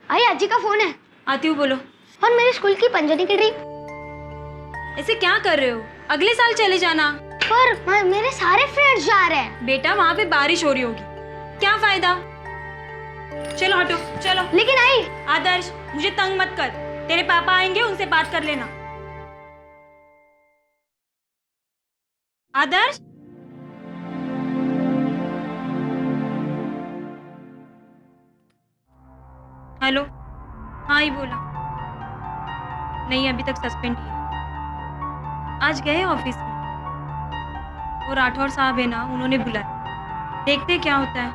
आई अज्जी का फोन है। आती हूँ, बोलो। और मेरे स्कूल की पंजनी की ट्रिप। ऐसे क्या कर रहे हो? अगले साल चले जाना। पर मेरे सारे फ्रेंड्स जा रहे हैं। बेटा वहाँ पे बारिश हो रही होगी, क्या फायदा। चलो हटो, चलो। लेकिन आई। आदर्श, मुझे तंग मत कर। तेरे पापा आएंगे, उनसे बात कर लेना। आदर्श, हेलो। हाँ ही बोला। नहीं, अभी तक सस्पेंड ही है। आज गए ऑफिस में, वो राठौर साहब है ना, उन्होंने बुलाया। देखते क्या होता है।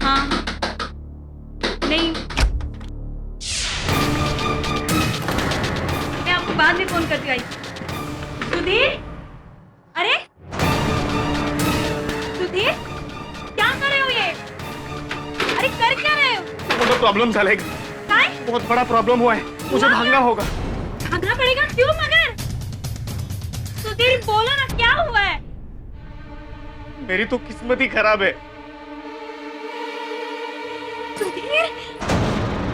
हाँ नहीं, मैं आपको बाद में फोन करती आई। सुधीर, अरे सुधीर, क्या कर रहे हो ये? अरे कर क्या रहे हो? बहुत प्रॉब्लम है, बहुत बड़ा प्रॉब्लम हुआ है, मुझे भागना होगा। भागना पड़ेगा? क्यों मगर? सुधीर बोलो ना, क्या हुआ है? मेरी तो किस्मत ही खराब है। सुधीर,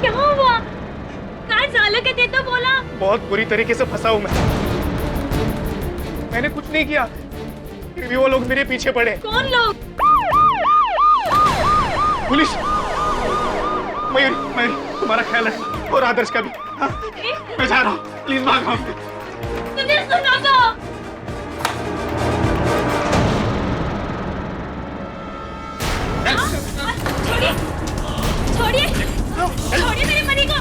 क्या हुआ? काय झालं के ते तो बोला। बहुत बुरी तरीके से फंसा हूं मैंने कुछ नहीं किया, फिर भी वो लोग मेरे पीछे पड़े। कौन लोग? पुलिस। मयूरी, तुम्हारा ख्याल है, और आदर्श का भी। हाँ? मैं जा रहा हूँ, प्लीज भाग रहा हूँ। सुधीर सुनो तो। छोड़िए मेरे पति को।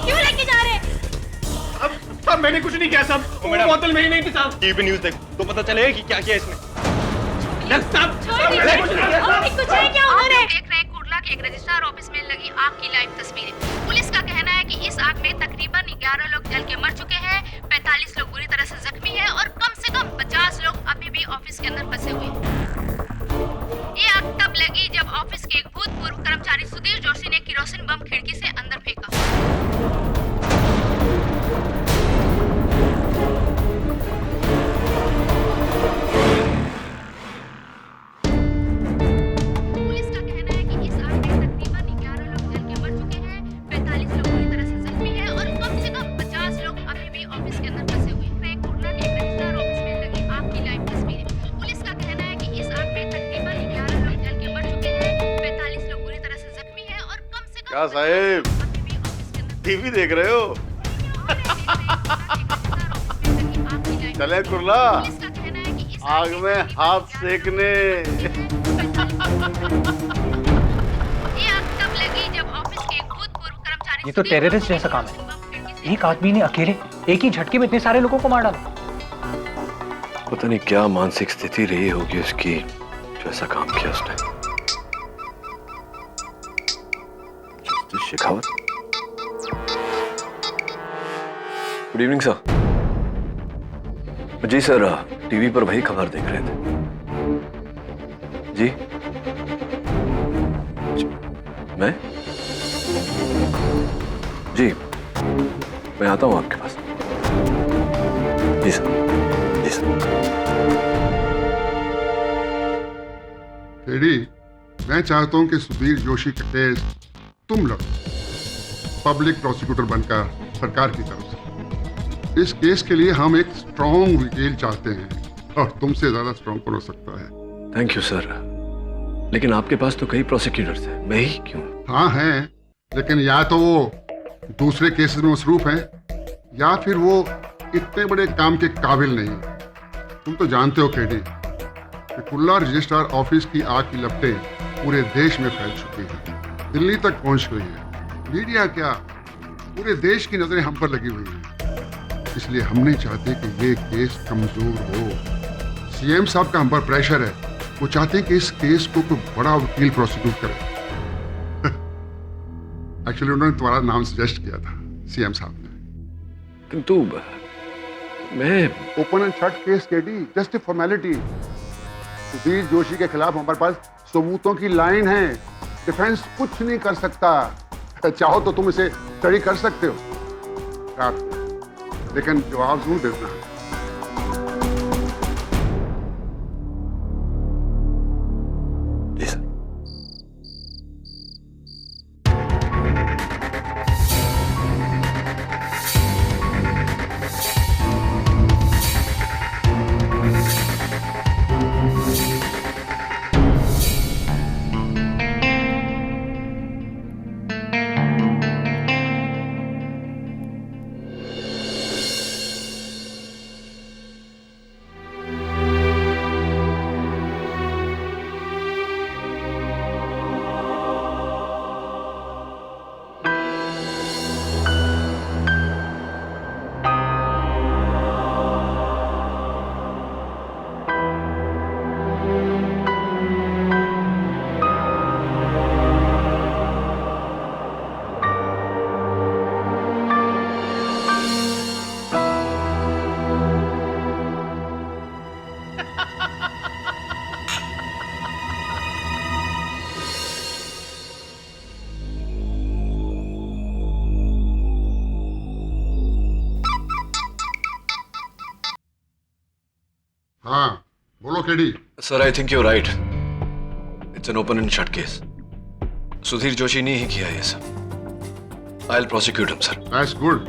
क्यों लेके जा रहे? अब मैंने कुछ नहीं किया साहब, वो बोतल मेरी नहीं थी साहब। टीवी न्यूज़ देख तो पता चलेगा कि क्या किया इसने। कुछ है क्या उन्होंने? देख रहे हैं कुर्ला के एक रजिस्ट्रार ऑफिस में लगी आग की लाइव तस्वीरें। पुलिस का कहना है कि इस आग में तकरीबन 11 लोग जल के मर चुके हैं, 45 लोग बुरी तरह से जख्मी हैं और कम से कम 50 लोग अभी भी ऑफिस के अंदर फंसे हुए हैं। ये आग तब लगी जब ऑफिस के एक भूतपूर्व कर्मचारी सुधीर जोशी ने किरोसिन बम खिड़की से अंदर फेंका। क्या साहेब, टीवी देख रहे हो? चले कुर्ला, आग में हाथ सेकने। ये तो टेररिस्ट जैसा काम है। एक आदमी ने अकेले एक ही झटके में इतने सारे लोगों को मार डाला। पता नहीं क्या मानसिक स्थिति रही होगी उसकी, जो ऐसा काम किया उसने। Shekhawat, good evening sir. जी सर, टीवी पर वही खबर देख रहे थे। जी मैं जी मैं आता हूँ आपके पास। जी सर, जी सर। टेडी, मैं चाहता हूं कि सुधीर जोशी का केस तुम लड़ो, पब्लिक प्रोसिक्यूटर बनकर सरकार की तरफ से। इस केस के लिए हम एक स्ट्रॉन्ग वकील चाहते हैं और तुमसे ज्यादा स्ट्रॉन्ग कौन हो सकता है। थैंक यू सर, लेकिन आपके पास तो कई प्रोसिक्यूटर्स हैं, मैं ही क्यों? हाँ हैं, लेकिन या तो वो दूसरे केसेस में मसरूफ हैं या फिर वो इतने बड़े काम के काबिल नहीं। तुम तो जानते हो केडी कि कुल्ला रजिस्ट्रार ऑफिस की आग की लपटें पूरे देश में फैल चुकी हैं, दिल्ली तक पहुंच गई है। मीडिया क्या, पूरे देश की नजरें हम पर लगी हुई हैं। इसलिए हम नहीं चाहते कि ये केस कमजोर हो। सीएम साहब का हम पर प्रेशर है, वो चाहते हैं कि इस केस को कोई बड़ा वकील प्रोसिक्यूट करे। एक्चुअली उन्होंने तुम्हारा नाम सजेस्ट किया था सीएम साहब ने। किंतु मैं open and shut case KD, just a formality. Sudhir Joshi के खिलाफ हमारे पास सबूतों की लाइन है, डिफेंस कुछ नहीं कर सकता। चाहो तो तुम इसे स्टडी कर सकते हो, लेकिन जवाब जरूर देना। जी सर। हाँ बोलो KD. Sir I think you right, it's an open and shut case. Sudhir Joshi ने ही किया ये सब। I will prosecute him sir. That's good,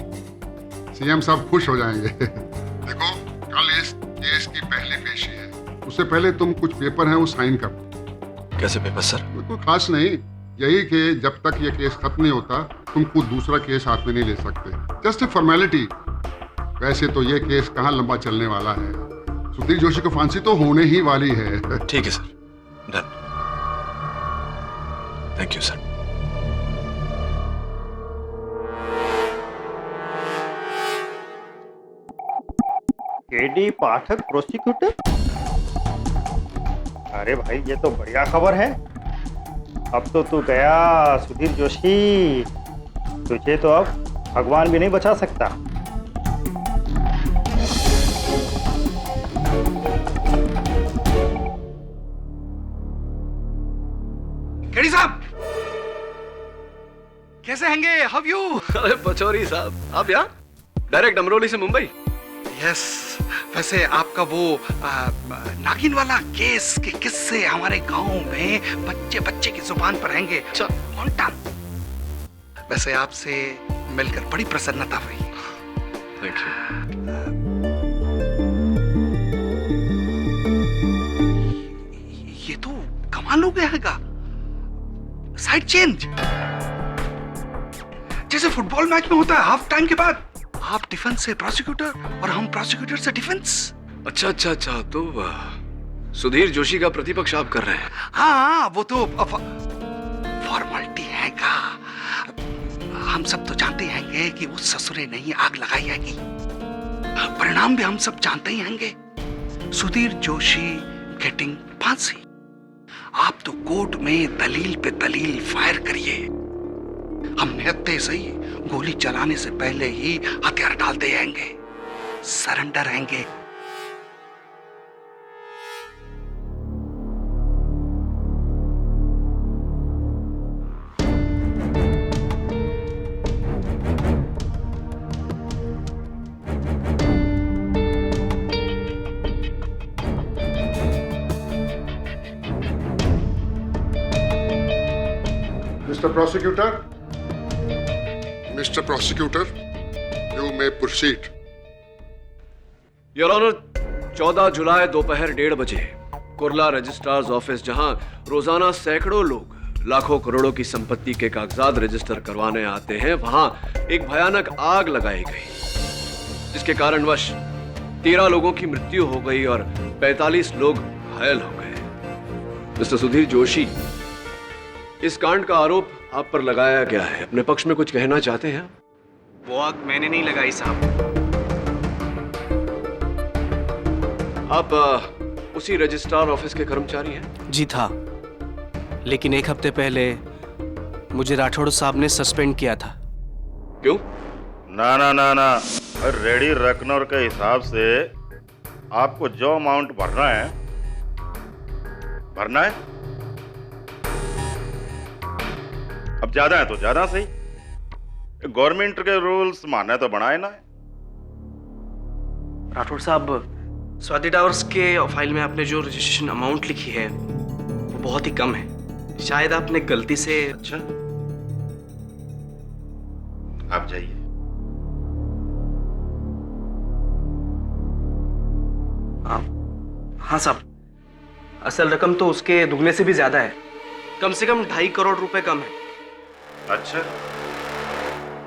CM साहब खुश हो जाएंगे। देखो कल इस केस की पहली पेशी है, उससे पहले तुम कुछ पेपर हैं वो साइन कर दो। कैसे पेपर सर? कोई खास नहीं, यही कि जब तक ये केस खत्म नहीं होता तुम खुद दूसरा केस हाथ में नहीं ले सकते, जस्ट ए फॉर्मेलिटी। वैसे तो ये केस कहाँ लंबा चलने वाला है, सुधीर जोशी को फांसी तो होने ही वाली है। ठीक है sir, done. Thank you sir. KD Pathak prosecutor. अरे भाई ये तो बढ़िया खबर है। अब तो तू गया सुधीर जोशी, तुझे तो अब भगवान भी नहीं बचा सकता। केडी साहब कैसे हैंगे? How you? अरे पचौरी साहब, आप यहाँ डायरेक्ट अमरोली से मुंबई? यस, वैसे आपका वो नागिन वाला केस के किस्से हमारे गांव में बच्चे बच्चे की जुबान पर रहेंगे। वैसे आपसे मिलकर बड़ी प्रसन्नता हुई। Thank you. ये तो कमाल हो गया हैगा, साइड चेंज जैसे फुटबॉल मैच में होता है हाफ टाइम के बाद। आप डिफेंस से प्रोसिक्यूटर और हम प्रोसिक्यूटर से डिफेंस। अच्छा अच्छा अच्छा, तो सुधीर जोशी का प्रतिपक्ष आप कर रहे हैं? हाँ वो तो फॉर्मेलिटी हैगा। हम सब तो जानते हैंगे कि उस ससुरे ने ही आग लगाई हैगी, परिणाम भी हम सब जानते ही हैंगे। सुधीर जोशी गेटिंग फांसी। आप तो कोर्ट में दलील पे दलील फायर करिए, हम निहत्ते सही गोली चलाने से पहले ही हथियार डाल दे आएंगे, सरेंडर आएंगे। Mr. Prosecutor, you may proceed. Your honour, 14 जुलाई दोपहर 1:30 बजे कुर्ला रजिस्ट्रार्स ऑफिस, जहां रोजाना सैकड़ों लोग लाखों करोड़ों की संपत्ति के कागजात रजिस्टर करवाने आते हैं, वहां एक भयानक आग लगाई गई, जिसके कारणवश 13 लोगों की मृत्यु हो गई और 45 लोग घायल हो गए। मिस्टर सुधीर जोशी, इस कांड का आरोप आप पर लगाया गया है, अपने पक्ष में कुछ कहना चाहते हैं? वो आग मैंने नहीं लगाई साहब। आप उसी रजिस्ट्रार ऑफिस के कर्मचारी हैं? जी था, लेकिन एक हफ्ते पहले मुझे राठौड़ साहब ने सस्पेंड किया था। क्यों? ना ना ना ना, रेडी रकनर के हिसाब से आपको जो अमाउंट भरना है। अब ज्यादा है तो ज्यादा सही, गवर्नमेंट के रूल्स माने तो बनाए ना। राठौड़ साहब, स्वाति टावर्स के फाइल में आपने जो रजिस्ट्रेशन अमाउंट लिखी है वो बहुत ही कम है, शायद आपने गलती से। अच्छा, आप जाइए। हाँ साहब, असल रकम तो उसके दुगने से भी ज्यादा है, कम से कम 2.5 करोड़ रुपए कम है। अच्छा,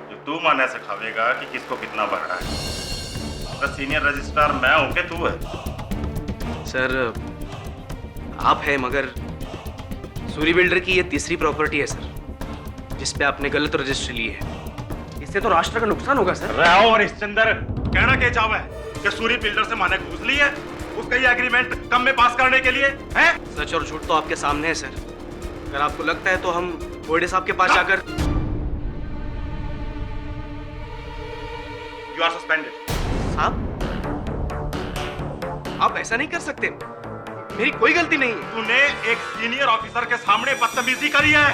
जो तू माने से खावेगा कि किसको कितना भरना है। तो सीनियर रजिस्ट्रार मैं हूं कि तू है? सर आप है, मगर सूरी बिल्डर की ये तीसरी प्रॉपर्टी है सर, जिस पे आपने गलत रजिस्ट्री ली है। इससे तो राष्ट्र का नुकसान होगा सर। रहो और हरिश्चंद्र, कहना क्या चाहता है कि सूरी बिल्डर से माने घूस ली है उसका ये एग्रीमेंट कम में पास करने के लिए है? सच और झूठ तो आपके सामने है सर। अगर आपको लगता है तो हम बोर्डे साहब के पास जाकर। You are suspended. साहब, आप ऐसा नहीं कर सकते, मेरी कोई गलती नहीं है। तूने एक सीनियर ऑफिसर के सामने बदतमीजी करी है,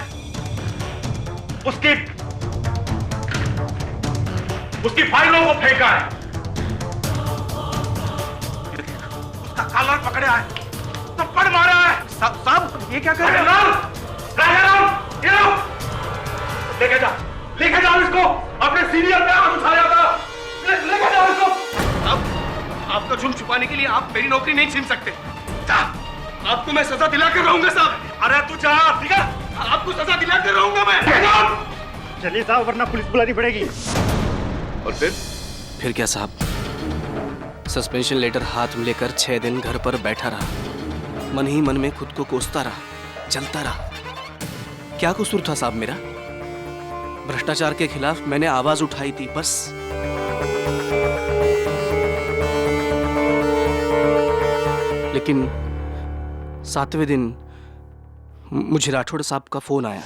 उसकी फाइलों को फेंका है, उसका कॉलर पकड़े आए, थप्पड़ मारा है। साहब ये क्या कर रहे हैं? राजाराम, ये लो। लेके जाओ इसको, अपने सीनियर पे हाथ उठाया था। लेके जाओ इसको। साहब आपका जुर्म छुपाने के लिए आप मेरी नौकरी नहीं छीन सकते। आपको मैं सजा दिला कर रहूंगा साहब। अरे तू जा, ठीक है? आपको सजा दिला कर रहूंगा मैं। चलिए साहब, वरना पुलिस बुलानी पड़ेगी। और फिर क्या साहब? सस्पेंशन लेटर हाथ में लेकर 6 दिन घर पर बैठा रहा, मन ही मन में खुद को कोसता रहा, जलता रहा। क्या कसूर था साहब मेरा? भ्रष्टाचार के खिलाफ मैंने आवाज उठाई थी, बस। लेकिन 7वें दिन मुझे राठौड़ साहब का फोन आया।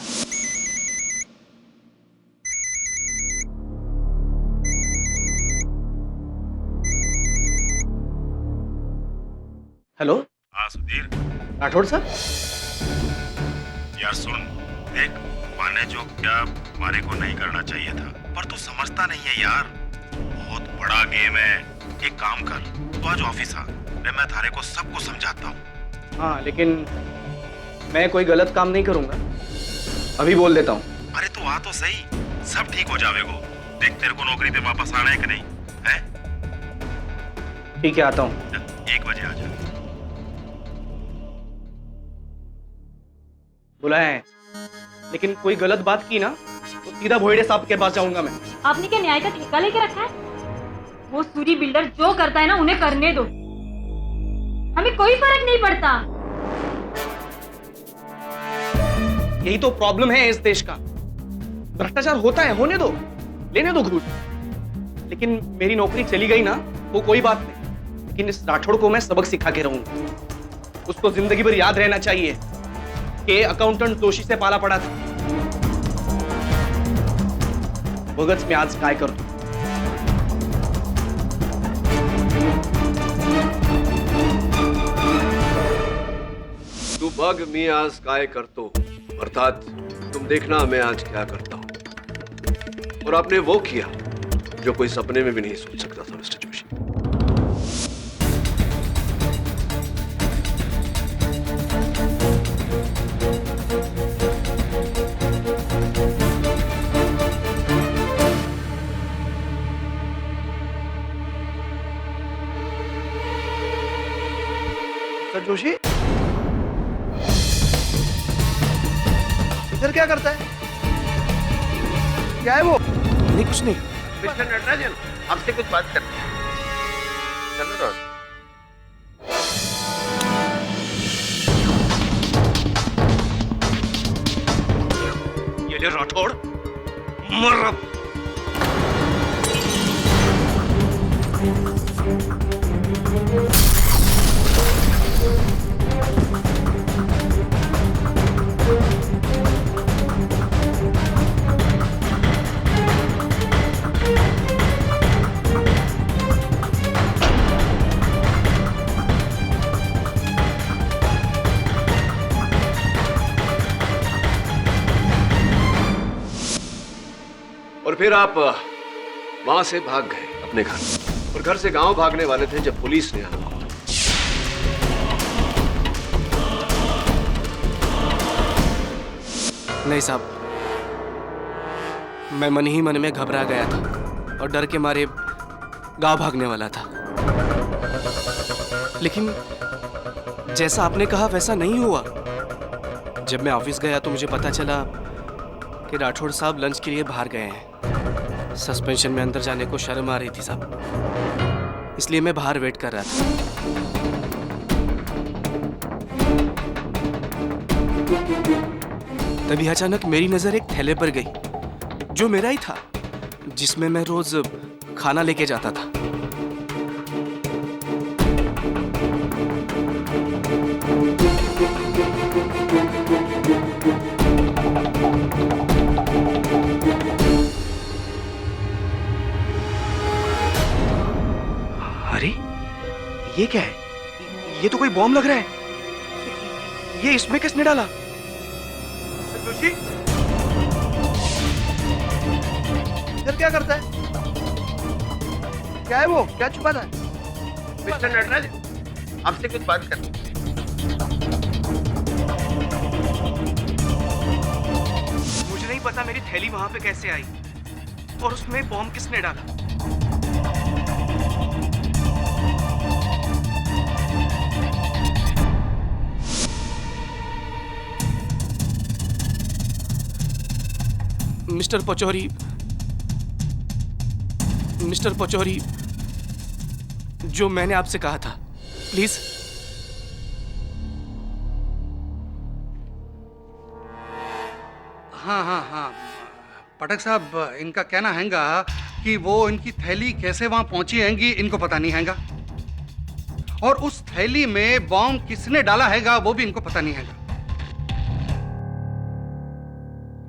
हेलो, हाँ सुधीर, राठौड़ साहब। यार सुन, देख माने जो क्या मारे को नहीं करना चाहिए था, पर तू समझता नहीं है यार, बहुत बड़ा गेम है। एक काम कर, तू आज ऑफिस आ, मैं थारे को सबको समझाता हूँ। हाँ, लेकिन मैं कोई गलत काम नहीं करूंगा, अभी बोल देता हूँ। अरे तू आ तो सही, सब ठीक हो जाएगा। देख तेरे को नौकरी पे वापस आना है कि नहीं है? ठीक है, आता हूँ। 1 बजे आ जा। बुलाया है, लेकिन कोई गलत बात की ना तो सीधा भोयड़े साहब के पास जाऊंगा मैं। आपने क्या न्याय का ठेका लेके रखा है? वो सूरी बिल्डर जो करता है ना, उन्हें करने दो, हमें कोई फर्क नहीं पड़ता। यही तो प्रॉब्लम है इस देश का। भ्रष्टाचार होता है, होने दो, लेने दो घूस। लेकिन मेरी नौकरी चली गई ना, वो कोई बात नहीं, लेकिन इस राठौड़ को मैं सबक सिखा के रहूंगा। उसको जिंदगी भर याद रहना चाहिए कि अकाउंटेंट दोषी से पाला पड़ा था। भगत में आज काय करतो। तू बग मी आज काय करतो, अर्थात तुम देखना मैं आज क्या करता हूं। और आपने वो किया जो कोई सपने में भी नहीं सोच सकता था मिस्टर जोशी। मिस्टर जोशी इधर क्या करता है? क्या है वो? नहीं, कुछ नहीं। मिस्टर नटराजन, आपसे कुछ बात करनी है। चलो रोड। ये ले राठौड़, मर अब। और फिर आप वहां से भाग गए अपने घर, और घर से गांव भागने वाले थे जब पुलिस ने आना। नहीं साहब, मैं मन ही मन में घबरा गया था और डर के मारे गांव भागने वाला था। लेकिन जैसा आपने कहा वैसा नहीं हुआ। जब मैं ऑफिस गया तो मुझे पता चला कि राठौड़ साहब लंच के लिए बाहर गए हैं। सस्पेंशन में अंदर जाने को शर्म आ रही थी साहब, इसलिए मैं बाहर वेट कर रहा था। तभी अचानक मेरी नजर एक थैले पर गई, जो मेरा ही था, जिसमें मैं रोज खाना लेके जाता था। अरे ये क्या है? ये तो कोई बॉम्ब लग रहा है। ये इसमें किसने डाला? जोशी इधर क्या करता है? क्या है वो? क्या छुपाता है? मिस्टर नटराज, आपसे कुछ बात करनी थी। मुझे नहीं पता मेरी थैली वहां पे कैसे आई और उसमें बॉम्ब किसने डाला। मिस्टर पचौरी, जो मैंने आपसे कहा था, प्लीज। हाँ हाँ हाँ, पटक साहब, इनका कहना हैगा कि वो इनकी थैली कैसे वहां पहुंची हैगी इनको पता नहीं हैगा, और उस थैली में बॉम्ब किसने डाला हैगा वो भी इनको पता नहीं हैगा।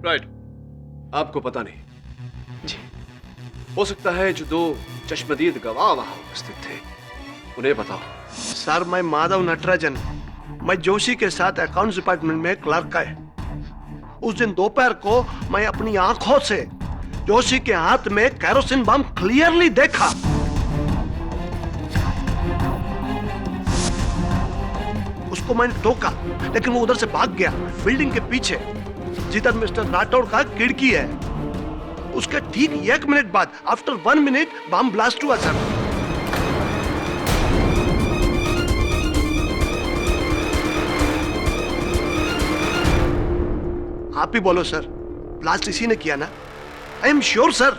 राइट, आपको पता नहीं जी। हो सकता है जो दो चश्मदीद गवाह वहां उपस्थित थे उन्हें पता हो। सर, मैं माधव नटराजन, मैं जोशी के साथ अकाउंट्स डिपार्टमेंट में क्लर्क का है। उस दिन दोपहर को मैं अपनी आंखों से जोशी के हाथ में केरोसिन बम क्लियरली देखा। उसको मैंने टोका, लेकिन वो उधर से भाग गया बिल्डिंग के पीछे, जिधर मिस्टर राठौड़ का खिड़की है। उसके ठीक 1 मिनट बाद, आफ्टर 1 मिनट, बम ब्लास्ट हुआ सर। आप ही बोलो सर, ब्लास्ट इसी ने किया ना? I am sure sir.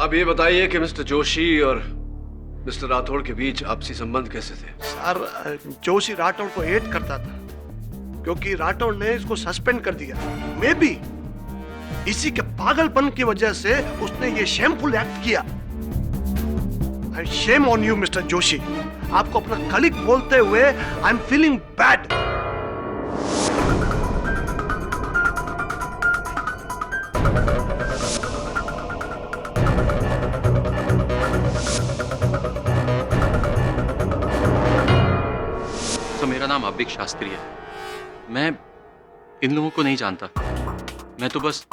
अब ये बताइए कि मिस्टर जोशी और मिस्टर राठौड़ के बीच आपसी संबंध कैसे थे? सर, जोशी राठौड़ को हेट करता था क्योंकि राठौड़ ने इसको सस्पेंड कर दिया। मे बी इसी के पागलपन की वजह से उसने ये शेमफुल एक्ट किया। Shame on you mister Joshi. आपको अपना कलीग बोलते हुए आई एम फीलिंग बैड। तो मेरा नाम अभिक शास्त्री है। मैं इन लोगों को नहीं जानता। मैं तो बस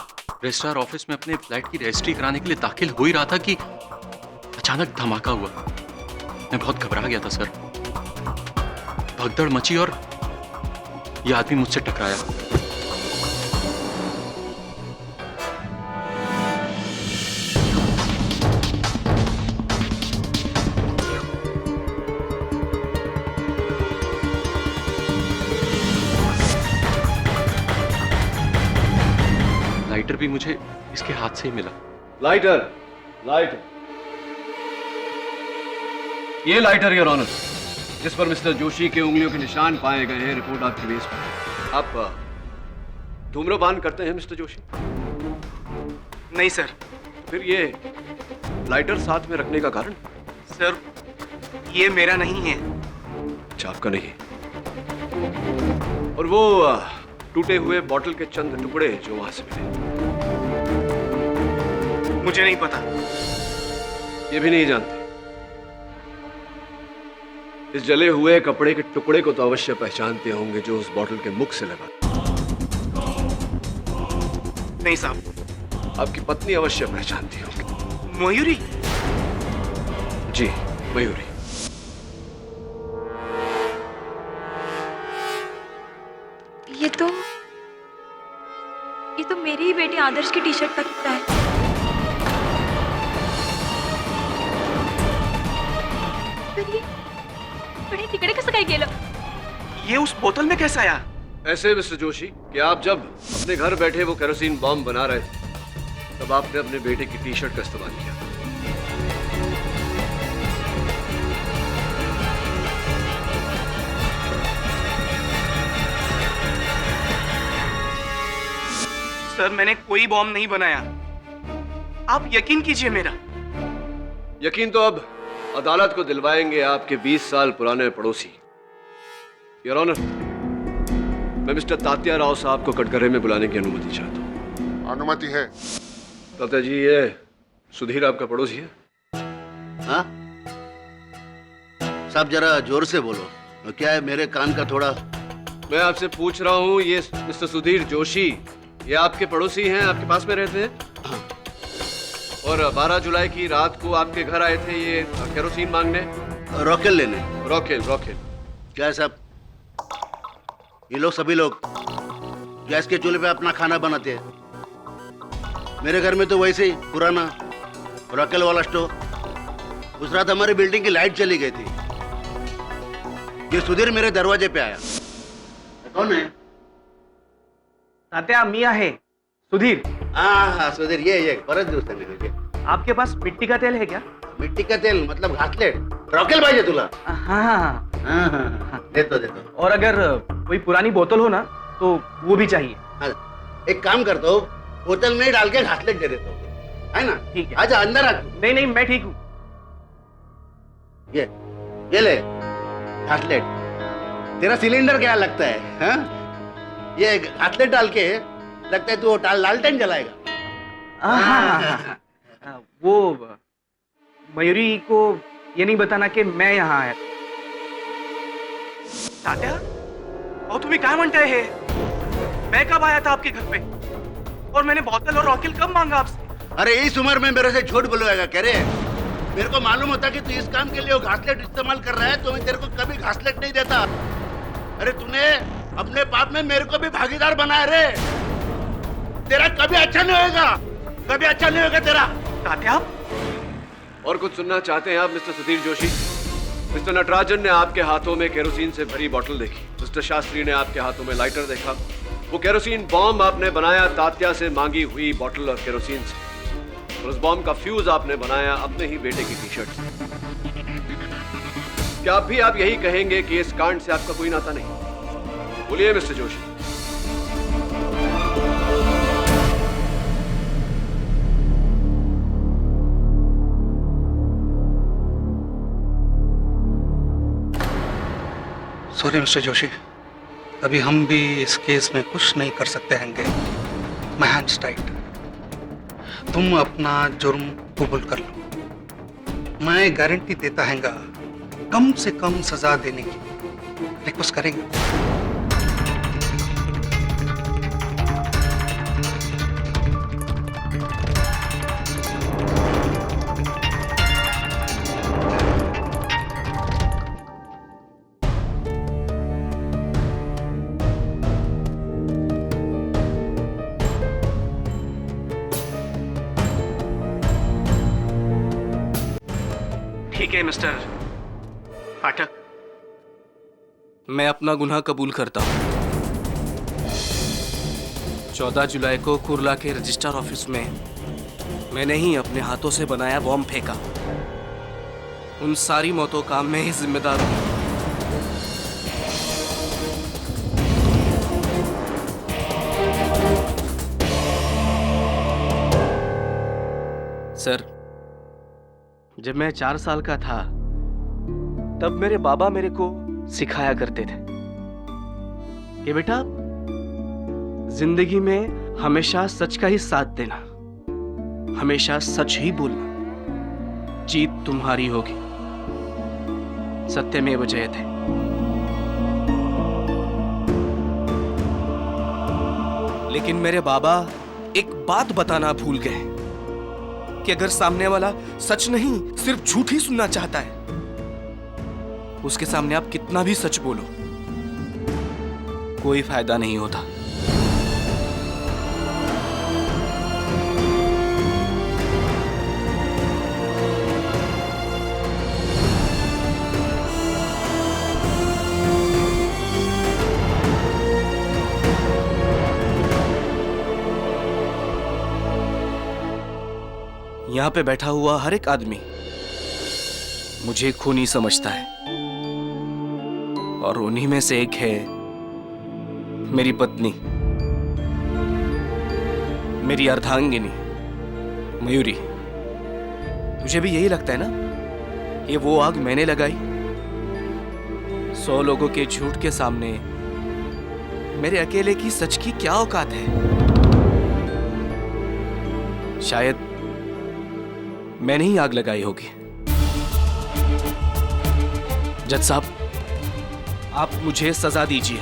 रजिस्ट्रार ऑफिस में अपने फ्लैट की रजिस्ट्री कराने के लिए दाखिल हो ही रहा था कि अचानक धमाका हुआ। मैं बहुत घबरा गया था सर। भगदड़ मची और यह आदमी मुझसे टकराया। लाइटर भी मुझे इसके हाथ से ही मिला। लाइटर, लाइटर, ये लाइटर योर ऑनर, जिस पर मिस्टर जोशी के उंगलियों के निशान पाए गए हैं, रिपोर्ट आपके बेस पर। आप धूम्रपान करते हैं मिस्टर जोशी? नहीं सर। फिर ये लाइटर साथ में रखने का कारण? सर, ये मेरा नहीं है। अच्छा, आपका नहीं। और वो टूटे हुए बॉटल के चंद टुकड़े जो वहां से मिले? मुझे नहीं पता। ये भी नहीं जानते? इस जले हुए कपड़े के टुकड़े को तो अवश्य पहचानते होंगे जो उस बॉटल के मुख से लगा। नहीं साहब। आपकी पत्नी अवश्य पहचानती होंगी। मयूरी? जी, मयूरी। ये तो मेरी ही बेटी आदर्श की टी शर्ट का टुकड़ा है। पर ये बड़े तिकड़े कसं काय गेलं? ये उस बोतल में कैसे आया? ऐसे मिस्टर जोशी कि आप जब अपने घर बैठे वो केरोसिन बॉम्ब बना रहे थे तब आपने अपने बेटे की टी शर्ट का इस्तेमाल किया। सर, मैंने कोई बॉम्ब नहीं बनाया। आप यकीन कीजिए मेरा। यकीन तो अब अदालत को दिलवाएंगे आपके 20 साल पुराने पड़ोसी। योर ऑनर, मैं मिस्टर तात्या राव साहब को कटघरे में बुलाने की अनुमति चाहता हूँ। अनुमति है। तात्या जी, ये सुधीर आपका पड़ोसी है? हाँ साहब, जरा जोर से बोलो। क्या है, मेरे कान का थोड़ा। मैं आपसे पूछ रहा हूँ, ये मिस्टर सुधीर जोशी ये आपके पड़ोसी हैं, आपके पास में रहते हैं? और 12 जुलाई की रात को आपके घर आए थे ये केरोसिन मांगने? रॉकेल लेने। रॉकेल, रॉकेल। क्या है साहब? ये लोग सभी लोग गैस के चूल्हे पे अपना खाना बनाते हैं। मेरे घर में तो वैसे ही पुराना रॉकेल वाला स्टोव। उस रात हमारी बिल्डिंग की लाइट चली गई थी। ये सुधीर मेरे दरवाजे पे आया। कौन है? तात्या मिया है सुधीर। हाँ सुधीर, ये परत दोस्त है मेरे। आपके पास मिट्टी का तेल है क्या? मिट्टी का तेल मतलब घासलेट? रॉकेल पाहिजे तुला? हाँ हाँ हाँ, देतो। और अगर कोई पुरानी बोतल हो ना तो वो भी चाहिए। हाँ, एक काम करता हूँ, बोतल में डाल के घासलेट दे देता हूँ, है ना? ठीक है। आजा अंदर आ। नहीं मैं ठीक हूँ। ये ले घासलेट। तेरा सिलेंडर क्या लगता है? हाँ? ये घासलेट डाल के लगता है तू लालटेन जलाएगा। हाँ। वो मयूरी को ये नहीं बताना कि मैं यहाँ आया। तात्या और तुम्हें क्या म्हणताय है? मैं कब आया था आपके घर पे और मैंने बोतल और रॉकेल कब मांगा आपसे? अरे इस उम्र में मेरे से झूठ बोलेगा कह रहे? मेरे को मालूम होता कि तू इस काम के लिए वो घासलेट इस्तेमाल कर रहा है तो मैं तेरे को कभी घासलेट नहीं देता। अरे तूने अपने पाप में मेरे को भी भागीदार बनाया रे। तेरा कभी अच्छा नहीं होगा, कभी अच्छा नहीं होगा तेरा। तात्या और कुछ सुनना चाहते हैं आप मिस्टर सुधीर जोशी? मिस्टर नटराजन ने आपके हाथों में केरोसिन से भरी बोतल देखी। मिस्टर शास्त्री ने आपके हाथों में लाइटर देखा। वो केरोसिन बॉम्ब आपने बनाया तात्या से मांगी हुई बोतल और केरोसिन से। और उस बॉम्ब का फ्यूज आपने बनाया अपने ही बेटे की टी-शर्ट से। क्या अब भी आप यही कहेंगे कि इस कांड से आपका कोई नाता नहीं? बोलिए mister Joshi. Sorry mister Joshi, अभी हम भी इस केस में कुछ नहीं कर सकते हैंगे। My hands tight. तुम अपना जुर्म कबूल कर लो। मैं गारंटी देता हैंगा कम से कम सजा देने की रिक्वेस्ट करेंगे। ठीक है मिस्टर पाठक, मैं अपना गुनाह कबूल करता हूं। 14 जुलाई को कुर्ला के रजिस्ट्रार ऑफिस में मैंने ही अपने हाथों से बनाया बॉम्ब फेंका। उन सारी मौतों का मैं ही जिम्मेदार हूं। सर, जब मैं 4 साल का था तब मेरे बाबा मेरे को सिखाया करते थे कि बेटा जिंदगी में हमेशा सच का ही साथ देना, हमेशा सच ही बोलना, जीत तुम्हारी होगी। सत्यमेव जयते। लेकिन मेरे बाबा एक बात बताना भूल गए कि अगर सामने वाला सच नहीं सिर्फ झूठ ही सुनना चाहता है, उसके सामने आप कितना भी सच बोलो कोई फायदा नहीं होता। यहां पे बैठा हुआ हर एक आदमी मुझे खूनी समझता है और उन्हीं में से एक है मेरी पत्नी, मेरी अर्धांगिनी मयूरी। तुझे भी यही लगता है ना कि वो आग मैंने लगाई? 100 लोगों के झूठ के सामने मेरे अकेले की सच की क्या औकात है? शायद मैंने ही आग लगाई होगी। जज साहब, आप मुझे सजा दीजिए,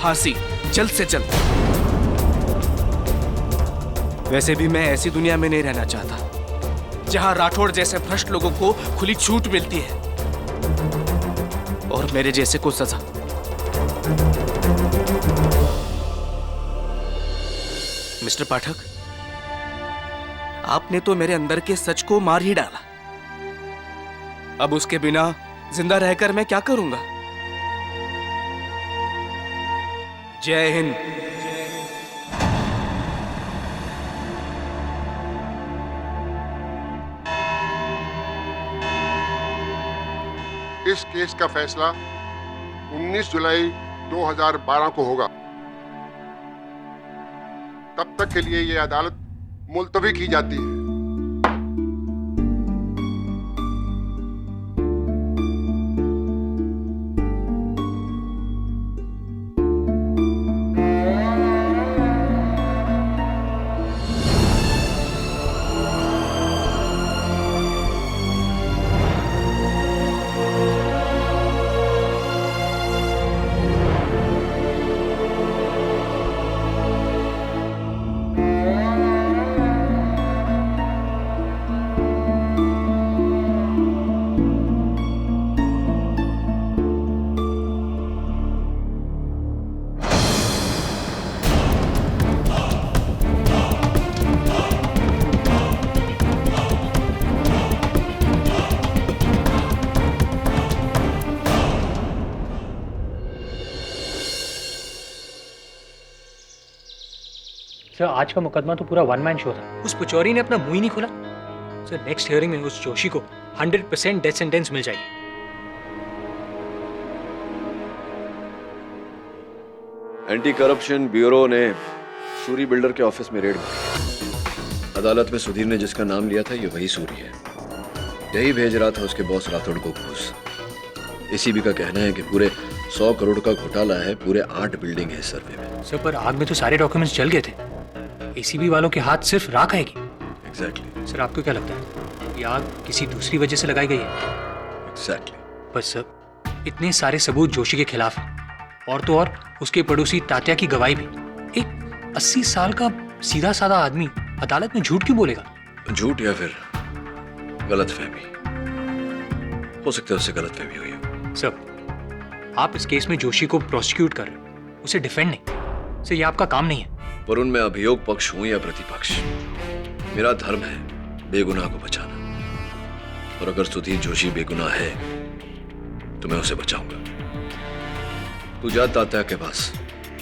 फांसी जल्द से जल्द। वैसे भी मैं ऐसी दुनिया में नहीं रहना चाहता जहां राठौड़ जैसे भ्रष्ट लोगों को खुली छूट मिलती है। और मेरे जैसे को सजा। मिस्टर पाठक, आपने तो मेरे अंदर के सच को मार ही डाला। अब उसके बिना जिंदा रहकर मैं क्या करूंगा? जय हिंद। इस केस का फैसला 19 जुलाई 2012 को होगा। तब तक के लिए ये अदालत मुलतवी की जाती है। सर आज का मुकदमा तो पूरा वन मैन शो था। उस पुचौरी ने अपना मुंह ही नहीं खोला। सर नेक्स्ट हियरिंग में उस जोशी को 100% डेथ सेंटेंस मिल जाएगी। एंटी करप्शन ब्यूरो ने सूरी बिल्डर के ऑफिस में रेड मारी। अदालत में सुधीर ने जिसका नाम लिया था ये वही सूरी है। यही भेज रहा था उसके बॉस राठौड़ को घूस। एसीबी का कहना है कि पूरे 100 करोड़ का घोटाला है। पूरे 8 बिल्डिंग है इस सर्वे में। सर पर आग में तो सारे डॉक्यूमेंट्स जल गए थे। एसीबी वालों के हाथ सिर्फ राख आएगी। एग्जैक्टली। सर आपको क्या लगता है ये आग किसी दूसरी वजह से लगाई गई है? एग्जैक्टली। बस सर इतने सारे सबूत जोशी के खिलाफ हैं। और तो और उसके पड़ोसी तात्या की गवाही भी। एक 80 साल का सीधा साधा आदमी अदालत में झूठ क्यों बोलेगा? झूठ या फिर गलतफहमी। हो सकता है उससे गलतफहमी हुई हो। सर आप इस केस में जोशी को प्रोसिक्यूट कर रहे हो, उसे डिफेंड नहीं। सर ये आपका काम नहीं है। पर उनमें अभियोग पक्ष हूं या प्रतिपक्ष, मेरा धर्म है बेगुनाह को बचाना। और अगर सुधीर जोशी बेगुनाह है तो मैं उसे बचाऊंगा। तू जा तात्या के पास,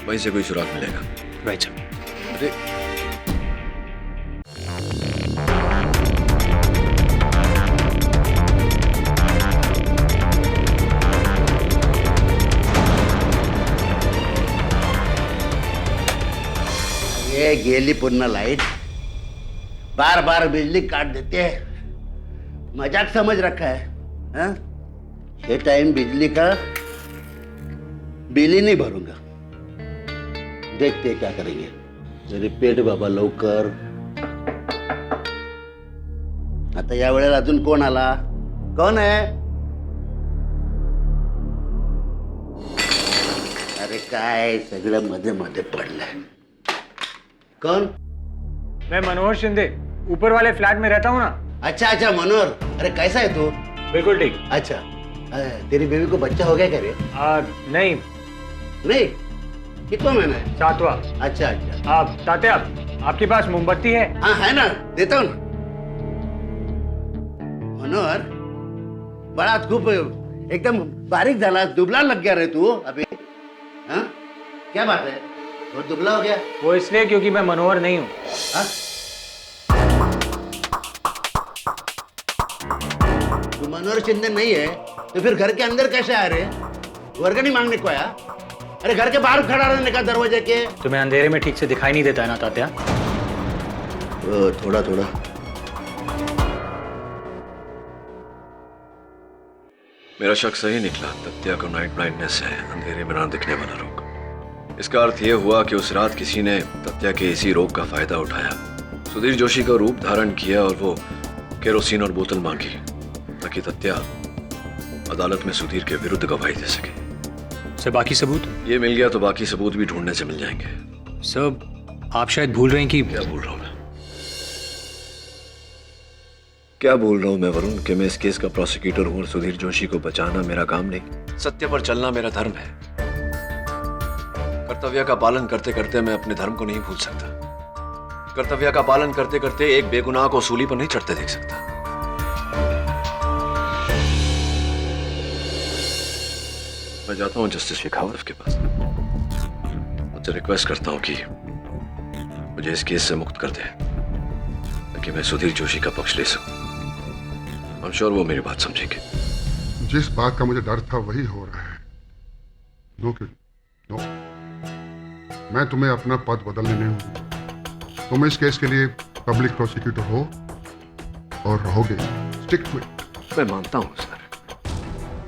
वहीं से कोई सुराग मिलेगा। Right sir. अरे ये गेली पूर्ण लाइट बार बार बिजली काट देते हैं। मजाक समझ रखा है हाँ? ये टाइम बिजली का बिल ही नहीं भरूंगा। देखते क्या करेंगे। मेरी पेट बाबा लवकर। आता या वेळेला अजून कोण आला? कोण है? अरे काय सगळं मध्ये मध्ये पडलंय। कौन? मैं मनोहर शिंदे, ऊपर वाले फ्लैट में रहता हूँ ना। अच्छा अच्छा मनोहर, अरे कैसा है तू? बिल्कुल ठीक। अच्छा तेरी बेबी को बच्चा हो गया क्या रे? नहीं नहीं, कितना महीना है? 7वां। अच्छा अच्छा। आप तात्या आपके पास मोमबत्ती है? हाँ है ना, देता हूँ ना। मनोहर बड़ा खूब एकदम बारीक झाला, दुबला लग गया रे तू अभी। हाँ क्या बात है, बहुत दुबला हो गया? वो इसलिए क्योंकि मैं मनोहर नहीं हूँ। तू मनोहर शिंदे नहीं है तो फिर घर के अंदर कैसे आ रहे? वर्गनी मांगने को आया? अरे घर के बाहर खड़ा रहने का दरवाजे के। तुम्हें अंधेरे में ठीक से दिखाई नहीं देता है ना तात्या? थोड़ा थोड़ा। मेरा शक सही निकला। तत्या को नाइट ब्लाइंडनेस है, अंधेरे में ना दिखने वाला रोग। इसका अर्थ यह हुआ कि उस रात किसी ने तत्या के इसी रोग का फायदा उठाया, सुधीर जोशी का रूप धारण किया और वो केरोसिन और बोतल मांगी ताकि तत्या अदालत में सुधीर के विरुद्ध गवाही दे सके। सर बाकी सबूत? ये मिल गया तो बाकी सबूत भी ढूंढने से मिल जाएंगे। सर, आप शायद भूल रहे हैं कि... क्या भूल रहा हूं मैं? क्या बोल रहा हूं मैं वरुण कि मैं इस केस का प्रोसिक्यूटर हूं और सुधीर जोशी को बचाना मेरा काम नहीं, सत्य पर चलना मेरा धर्म है। कर्तव्य का पालन करते करते मैं अपने धर्म को नहीं भूल सकता। कर्तव्य का पालन करते करते एक बेगुनाह को सूली पर नहीं चढ़ते देख सकता। मैं जाता हूं जस्टिस शेखावत के पास, मुझसे रिक्वेस्ट करता हूं कि मुझे इस केस से मुक्त कर दे ताकि मैं सुधीर जोशी का पक्ष ले सकूं। I'm sure वो मेरी बात समझेंगे। जिस बात का मुझे डर था वही हो रहा है। No kid, no. मैं तुम्हें अपना पद बदलने नहीं दूंगा। तुम इस केस के लिए पब्लिक प्रोसिक्यूटर हो और रहोगे। Stick to it. मैं मानता हूं सर,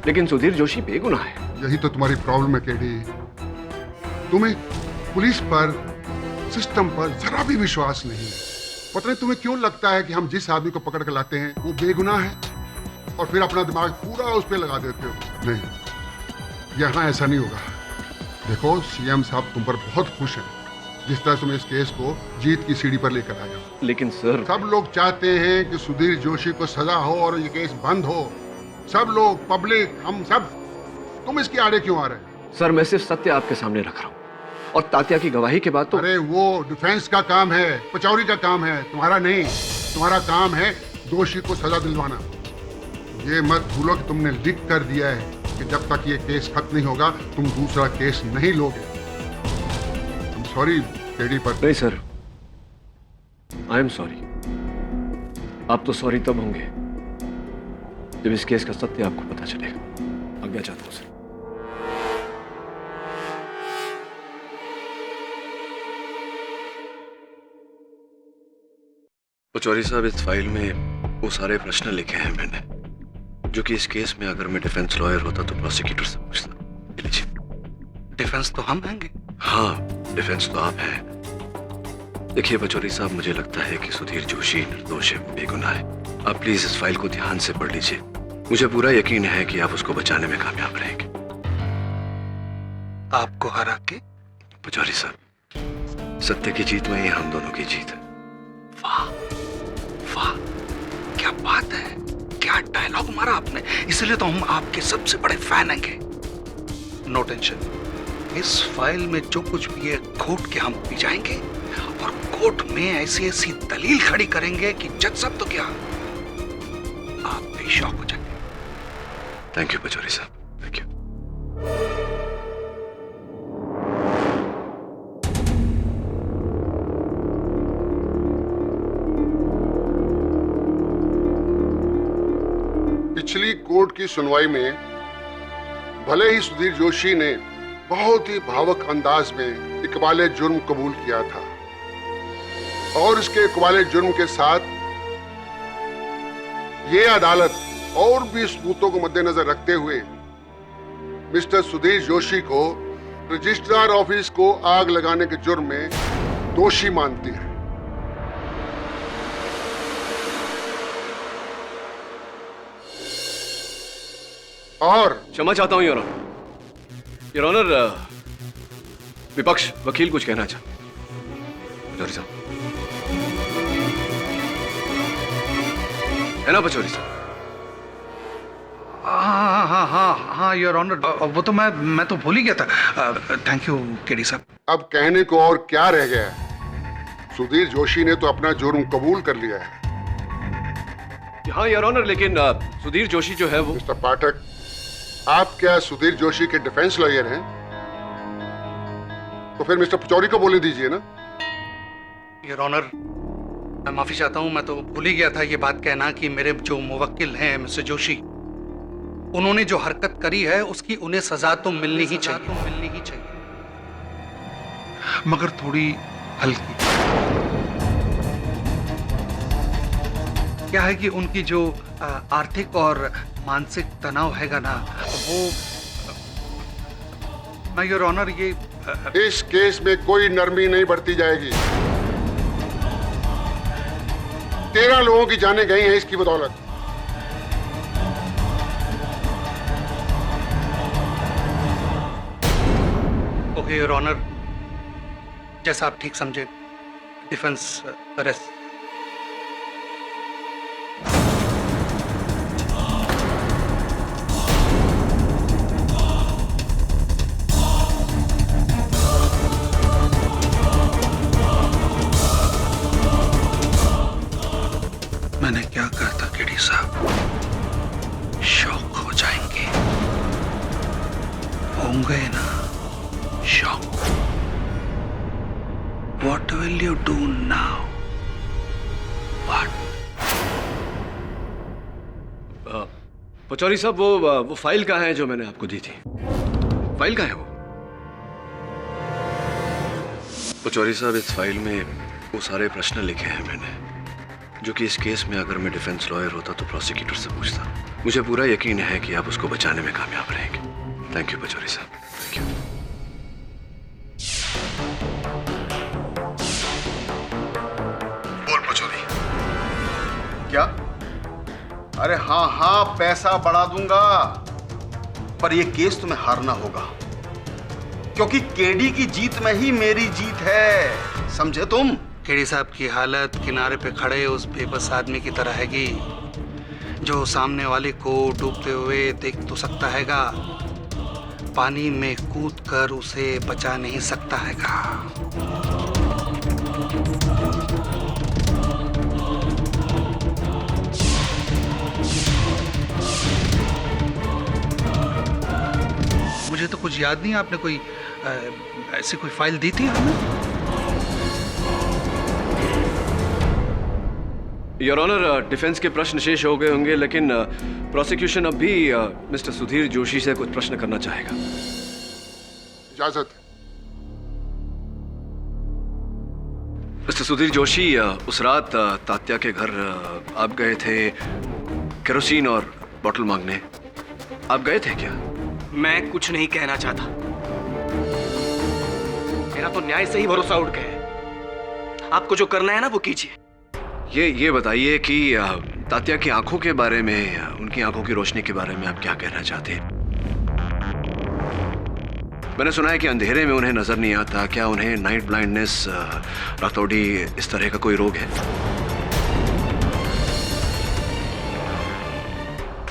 लेकिन सुधीर जोशी बेगुनाह है। यही तो तुम्हारी प्रॉब्लम है केडी। तुम्हें पुलिस पर, सिस्टम पर जरा भी विश्वास नहीं है। पता नहीं तुम्हें क्यों लगता है कि हम जिस आदमी को पकड़ कर लाते हैं वो बेगुनाह है और फिर अपना दिमाग पूरा उस पर लगा देते हो। नहीं, यहाँ ऐसा नहीं होगा। देखो, सीएम साहब तुम पर बहुत खुश हैं जिस तरह तुम इस केस को जीत की सीढ़ी पर लेकर आए हो। लेकिन सर, सब लोग चाहते हैं कि सुधीर जोशी को सजा हो और ये केस बंद हो। सब लोग, पब्लिक, हम सब। तुम इसके आड़े क्यों आ रहे हैं? सर मैं सिर्फ सत्य आपके सामने रख रहा हूं और तात्या की गवाही के बाद तो। अरे वो डिफेंस का काम है, पचौरी का काम है, तुम्हारा नहीं। तुम्हारा काम है दोषी को सजा दिलवाना। ये मत भूलो कि तुमने लिख कर दिया है कि जब तक ये केस खत्म नहीं होगा तुम दूसरा केस नहीं लोगे। सॉरी केडी पर। नहीं सर, आई एम सॉरी। आप तो सॉरी तब होंगे जब इस केस का सत्य आपको पता चलेगा। आज्ञा चाहता हूं सर। पचौरी साहब, इस फाइल में वो सारे प्रश्न लिखे हैं मैंने जो कि इस केस में अगर मैं डिफेंस लॉयर होता तो प्रोसिक्यूटर से पूछता। लीजिए। डिफेंस तो हम हैंगे। हाँ, डिफेंस तो आप हैं। देखिए पचौरी साहब, मुझे लगता है कि सुधीर जोशी निर्दोष है, बेगुनाह है। आप प्लीज इस फाइल को ध्यान से पढ़ लीजिए। मुझे पूरा यकीन है कि आप उसको बचाने में कामयाब रहेंगे। आपको हरा के? पचौरी साहब, सत्य की जीत में ही हम दोनों की जीत है। वाह वाह, क्या बात है, क्या डायलॉग मारा आपने। इसलिए तो हम आपके सबसे बड़े फैन हैं। नो टेंशन, इस फाइल में जो कुछ भी है खोट के हम पी जाएंगे और कोर्ट में ऐसी ऐसी दलील खड़ी करेंगे कि जज साहब तो क्या, आप भी शॉक हो जाएंगे। थैंक यू पचौरी साहब, थैंक यू। पिछली कोर्ट की सुनवाई में भले ही सुधीर जोशी ने बहुत ही भावुक अंदाज में इकबाले जुर्म कबूल किया था और इसके इकबाले जुर्म के साथ ये अदालत और भी सबूतों को मद्देनजर रखते हुए मिस्टर सुधीर जोशी को रजिस्ट्रार ऑफिस को आग लगाने के जुर्म में दोषी मानती है। और क्षमा चाहता हूं योर ऑनर। योर ऑनर, विपक्ष वकील कुछ कहना चाहते हैं। पचौरी साहब, है ना पचौरी साहब? हाँ हाँ हाँ हाँ योर ऑनर, वो तो मैं तो भूल ही गया था। थैंक यू केडी साहब। अब कहने को और क्या रह गया है? सुधीर जोशी ने तो अपना जुर्म कबूल कर लिया है। हाँ योर ऑनर, लेकिन सुधीर जोशी जो है वो। मिस्टर पाठक, आप क्या सुधीर जोशी के डिफेंस लॉयर हैं? तो फिर मिस्टर पचौरी को बोलने दीजिए ना। योर ऑनर, मैं माफी चाहता हूं, मैं तो भूल ही गया था ये बात कहना कि मेरे जो मुवक्किल हैं मिस्टर जोशी, उन्होंने जो हरकत करी है उसकी उन्हें सजा तो मिलनी ही चाहिए, मगर थोड़ी हल्की। क्या है कि उनकी जो आर्थिक और मानसिक तनाव हैगा ना, वो मैं योर ऑनर ये इस केस में कोई नरमी नहीं बरती जाएगी। 13 लोगों की जानें गई हैं इसकी बदौलत। ओके योर ऑनर, जैसा आप ठीक समझे। Defence arrest. पचौरी साहब वो फाइल कहाँ है जो मैंने आपको दी थी? फाइल कहाँ है वो? पचौरी साहब, इस फाइल में वो सारे प्रश्न लिखे हैं मैंने, जो कि इस केस में अगर मैं डिफेंस लॉयर होता तो प्रोसिक्यूटर से पूछता। मुझे पूरा यकीन है कि आप उसको बचाने में कामयाब रहेंगे। थैंक यू पचौरी साहब, थैंक यू। बोल पचौरी। क्या? अरे हाँ हाँ, पैसा बढ़ा दूंगा, पर यह केस तुम्हें हारना होगा, क्योंकि केडी की जीत में ही मेरी जीत है, समझे तुम? केडी साहब की हालत किनारे पे खड़े उस बेबस आदमी की तरह हैगी, जो सामने वाले को डूबते हुए देख तो सकता हैगा, पानी में कूद कर उसे बचा नहीं सकता हैगा। मुझे तो कुछ याद नहीं, आपने कोई ऐसी कोई फाइल दी थी हमें? योर ऑनर, डिफेंस के प्रश्न शेष हो गए होंगे, लेकिन प्रोसिक्यूशन अब भी मिस्टर सुधीर जोशी से कुछ प्रश्न करना चाहेगा। इजाजत। मिस्टर सुधीर जोशी, उस रात तात्या के घर आप गए थे केरोसिन और बोतल मांगने, आप गए थे क्या? मैं कुछ नहीं कहना चाहता, मेरा तो न्याय से ही भरोसा उठ गया है। आपको जो करना है ना वो कीजिए। ये बताइए कि तात्या की आंखों के बारे में, उनकी आंखों की रोशनी के बारे में आप क्या कहना चाहते हैं? मैंने सुना है कि अंधेरे में उन्हें नजर नहीं आता, क्या उन्हें नाइट ब्लाइंडनेस, रातौड़ी, इस तरह का कोई रोग है?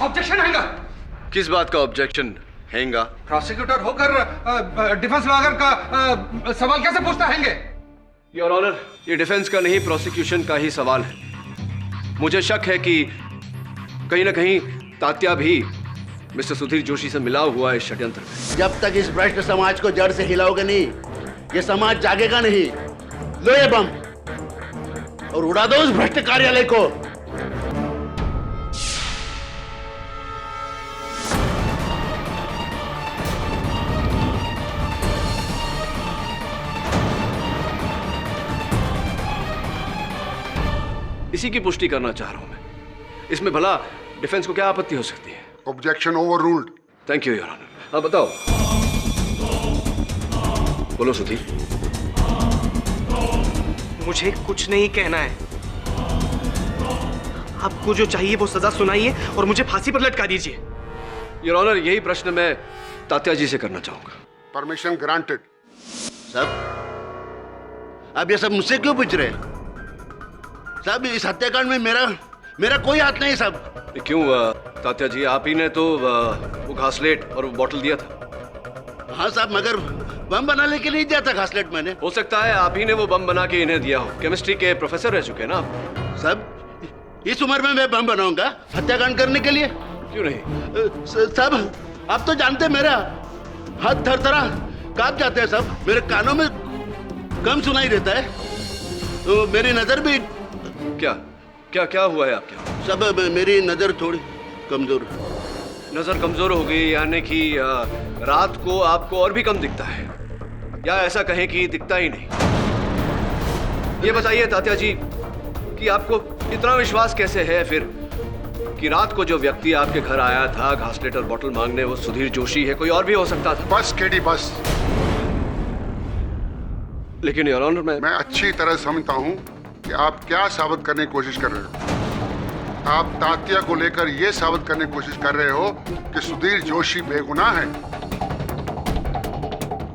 ऑब्जेक्शन हैगा। किस बात का ऑब्जेक्शन हैगा? प्रोसिक्यूटर होकर डिफेंस लॉयर का सवाल कैसे पूछता हैंगे? योर ऑनर, ये डिफेंस का नहीं प्रोसिक्यूशन का ही सवाल है। मुझे शक है कि कहीं ना कहीं तात्या भी मिस्टर सुधीर जोशी से मिला हुआ है इस षड्यंत्र में। जब तक इस भ्रष्ट समाज को जड़ से हिलाओगे नहीं, ये समाज जागेगा नहीं। लो ये बम और उड़ा दो उस भ्रष्ट कार्यालय को। इसी की पुष्टि करना चाह रहा हूं मैं। इसमें भला डिफेंस को क्या आपत्ति हो सकती है? Objection overruled. Thank you your honour. अब बताओ, बोलो सुधीर। मुझे कुछ नहीं कहना है, आपको जो चाहिए वो सजा सुनाइए और मुझे फांसी पर लटका दीजिए। योर ऑनर, यही प्रश्न मैं तात्या जी से करना चाहूंगा। Permission granted. साहब, आप ये सब मुझसे क्यों पूछ रहे हैं? साहब, इस हत्याकांड में मेरा कोई हाथ नहीं साहब। क्यों तात्या जी, आप ही ने तो वो घासलेट और वो बॉटल दिया था। हाँ साहब, मगर बम बनाने के लिए दिया था घासलेट मैंने। हो सकता है आप ही ने वो बम बना के इन्हें दिया हो। केमिस्ट्री के प्रोफेसर रह चुके हैं ना आप। साहब, इस उम्र में मैं बम बनाऊंगा हत्याकांड करने के लिए? क्यों नहीं? साहब, आप तो जानते हैं मेरा हाथ थरथरा कांप जाते हैं साहब, मेरे कानों में कम सुनाई देता है, तो मेरी नजर भी। क्या हुआ है आपके? सब मेरी नजर थोड़ी कमजोर। नजर कमजोर हो गई, यानी कि रात को आपको और भी कम दिखता है, या ऐसा कहें कि दिखता ही नहीं। ये बताइए तात्या जी कि आपको इतना विश्वास कैसे है फिर कि रात को जो व्यक्ति आपके घर आया था घासलेट और बोतल मांगने, वो सुधीर जोशी है, कोई और भी हो सकता था? बस केडी, बस। लेकिन योर ऑनर, मैं अच्छी तरह समझता हूं कि आप क्या साबित करने की कोशिश कर रहे हो। आप तात्या को लेकर यह साबित करने की कोशिश कर रहे हो कि सुधीर जोशी बेगुनाह है।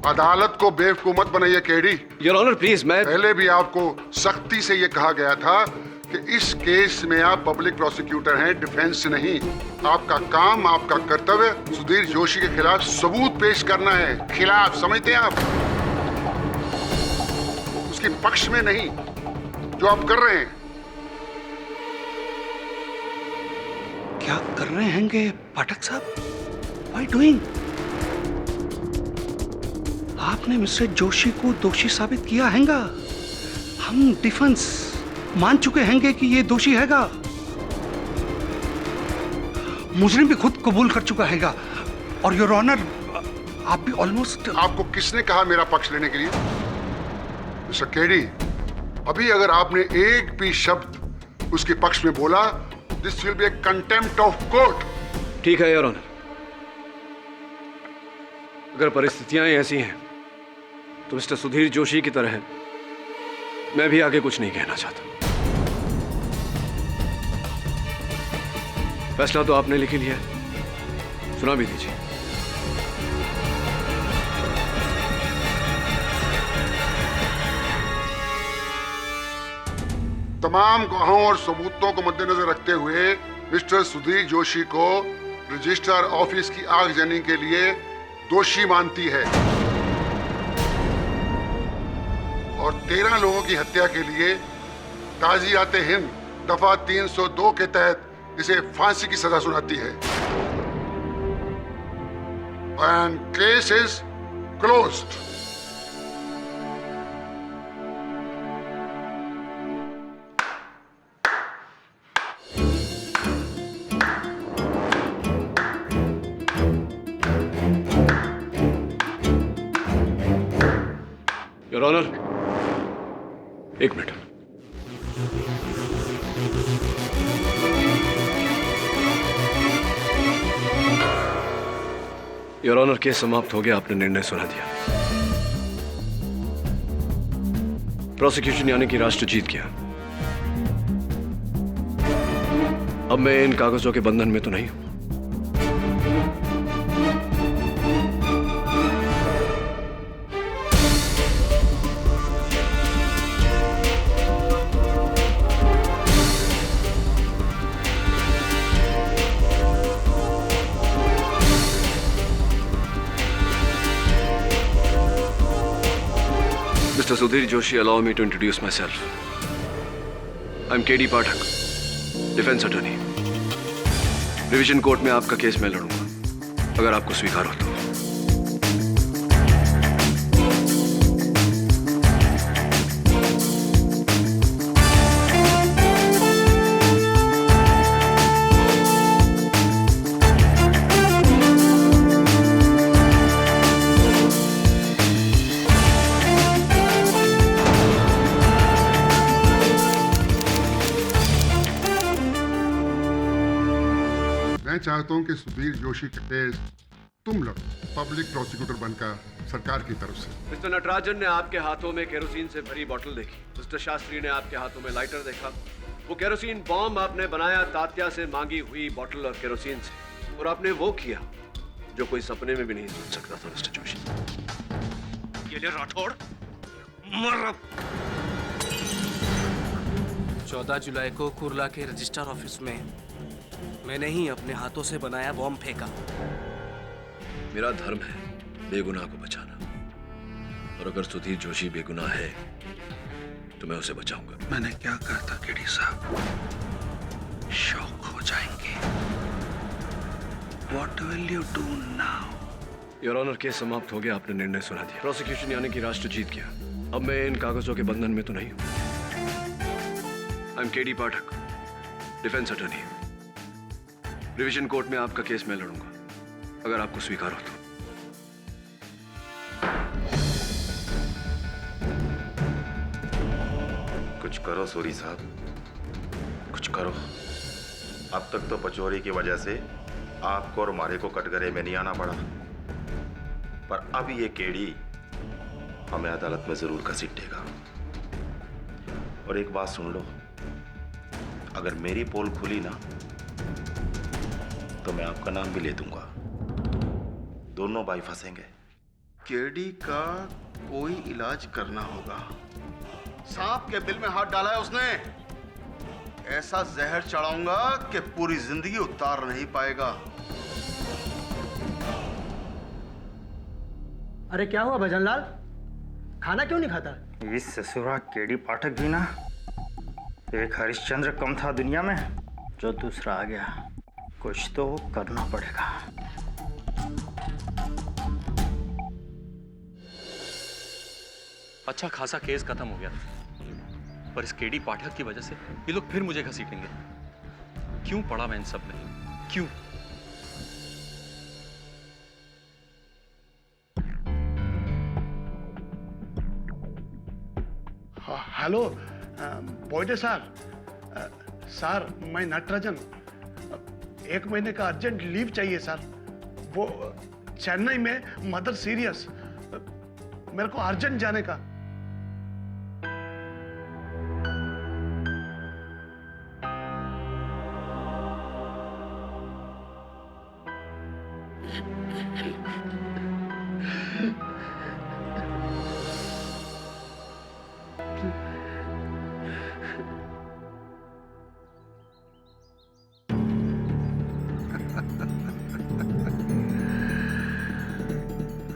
अदालत को बेवकूफ मत बनाइए केडी। योर ऑनर प्लीज, मैं पहले भी आपको सख्ती से यह कहा गया था कि इस केस में आप पब्लिक प्रोसिक्यूटर हैं, डिफेंस नहीं। आपका काम, आपका कर्तव्य सुधीर जोशी के खिलाफ सबूत पेश करना है। खिलाफ समझते हैं आप, उसके पक्ष में नहीं, जो आप कर रहे हैं। क्या कर रहे हैंगे पाठक साहब? Why doing? आपने मिस्टर जोशी को दोषी साबित किया हैगा। हम डिफेंस मान चुके हैंगे कि ये दोषी हैगा। मुजरिम भी खुद कबूल कर चुका हैगा। और योर ऑनर, आप भी ऑलमोस्ट। आपको किसने कहा मेरा पक्ष लेने के लिए? मिस्टर केडी, अभी अगर आपने एक भी शब्द उसके पक्ष में बोला, this will be A contempt of court. ठीक है योर ऑनर, अगर परिस्थितियां ऐसी हैं तो मिस्टर सुधीर जोशी की तरह मैं भी आगे कुछ नहीं कहना चाहता। फैसला तो आपने लिख ही लिया है, सुना भी दीजिए। तमाम गवाहों और सबूतों को मद्देनजर रखते हुए मिस्टर सुधीर जोशी को रजिस्ट्रार ऑफिस की आगजनी के लिए दोषी मानती है और 13 लोगों की हत्या के लिए ताज़ियात हिंद दफा 302 के तहत इसे फांसी की सजा सुनाती है। And case is closed. Your honour, एक मिनट। योर ऑनर, केस समाप्त हो गया, आपने निर्णय सुना दिया। प्रोसिक्यूशन यानी कि राष्ट्र जीत गया। अब मैं इन कागजों के बंधन में तो नहीं हूं। Mr. Sudhir Joshi, allow me to introduce myself. I'm KD Pathak, defence attorney. Revision court में आपका केस मैं लड़ूंगा, अगर आपको स्वीकार हो तो। मैं चाहता हूं कि सुधीर जोशी का केस तुम लोग पब्लिक प्रोसिक्यूटर बनकर सरकार की तरफ से। मिस्टर नटराजन ने आपके हाथों में केरोसिन से भरी बोतल देखी, मिस्टर शास्त्री ने आपके हाथों में लाइटर देखा। वो केरोसिन बॉम्ब आपने बनाया तात्या से मांगी हुई बोतल और केरोसिन से, और आपने वो किया जो कोई सपने में भी नहीं सोच सकता था। मिस्टर जोशी, ये ले राठौड़, मर अब। 14 जुलाई को कुर्ला के रजिस्ट्रार ऑफिस में मैंने ही अपने हाथों से बनाया बॉम्ब फेंका। मेरा धर्म है बेगुनाह को बचाना, और अगर सुधीर जोशी बेगुनाह है तो मैं उसे बचाऊंगा। मैंने क्या कहा था केडी साहब, शौक हो जाएंगे। What will you do now? Your honour, case समाप्त हो गया, आपने निर्णय सुना दिया। प्रोसिक्यूशन यानी कि राष्ट्र जीत गया। अब मैं इन कागजों के बंधन में तो नहीं हूं। I am KD Pathak, defence attorney. Revision court में आपका केस मैं लड़ूंगा, अगर आपको स्वीकार हो तो। कुछ करो सूरी साहब, कुछ करो। अब तक तो पचोरी की वजह से आपको और मारे को कटघरे में नहीं आना पड़ा, पर अब ये केडी हमें अदालत में जरूर घसीटेगा। और एक बात सुन लो, अगर मेरी पोल खुली ना तो मैं आपका नाम भी ले दूंगा। दोनों भाई फंसेंगे। केडी का कोई इलाज करना होगा। सांप के दिल में हाथ डाला है उसने। ऐसा जहर चढ़ाऊंगा कि पूरी जिंदगी उतार नहीं पाएगा। अरे क्या हुआ भजनलाल, खाना क्यों नहीं खाता? इस ससुरा केडी पाठक भी ना, एक हरिश्चंद्र कम था दुनिया में, जो दूसरा आ गया। कुछ तो करना पड़ेगा। अच्छा खासा केस खत्म हो गया, पर इस केडी पाठक की वजह से ये लोग फिर मुझे घसीटेंगे। क्यों पड़ा मैं इन सब में? क्यों? Hello बोइडे sir. सर मैं नटराजन, 1 महीने का अर्जेंट लीव चाहिए सर। वो चेन्नई में मदर सीरियस, मेरे को अर्जेंट जाने का।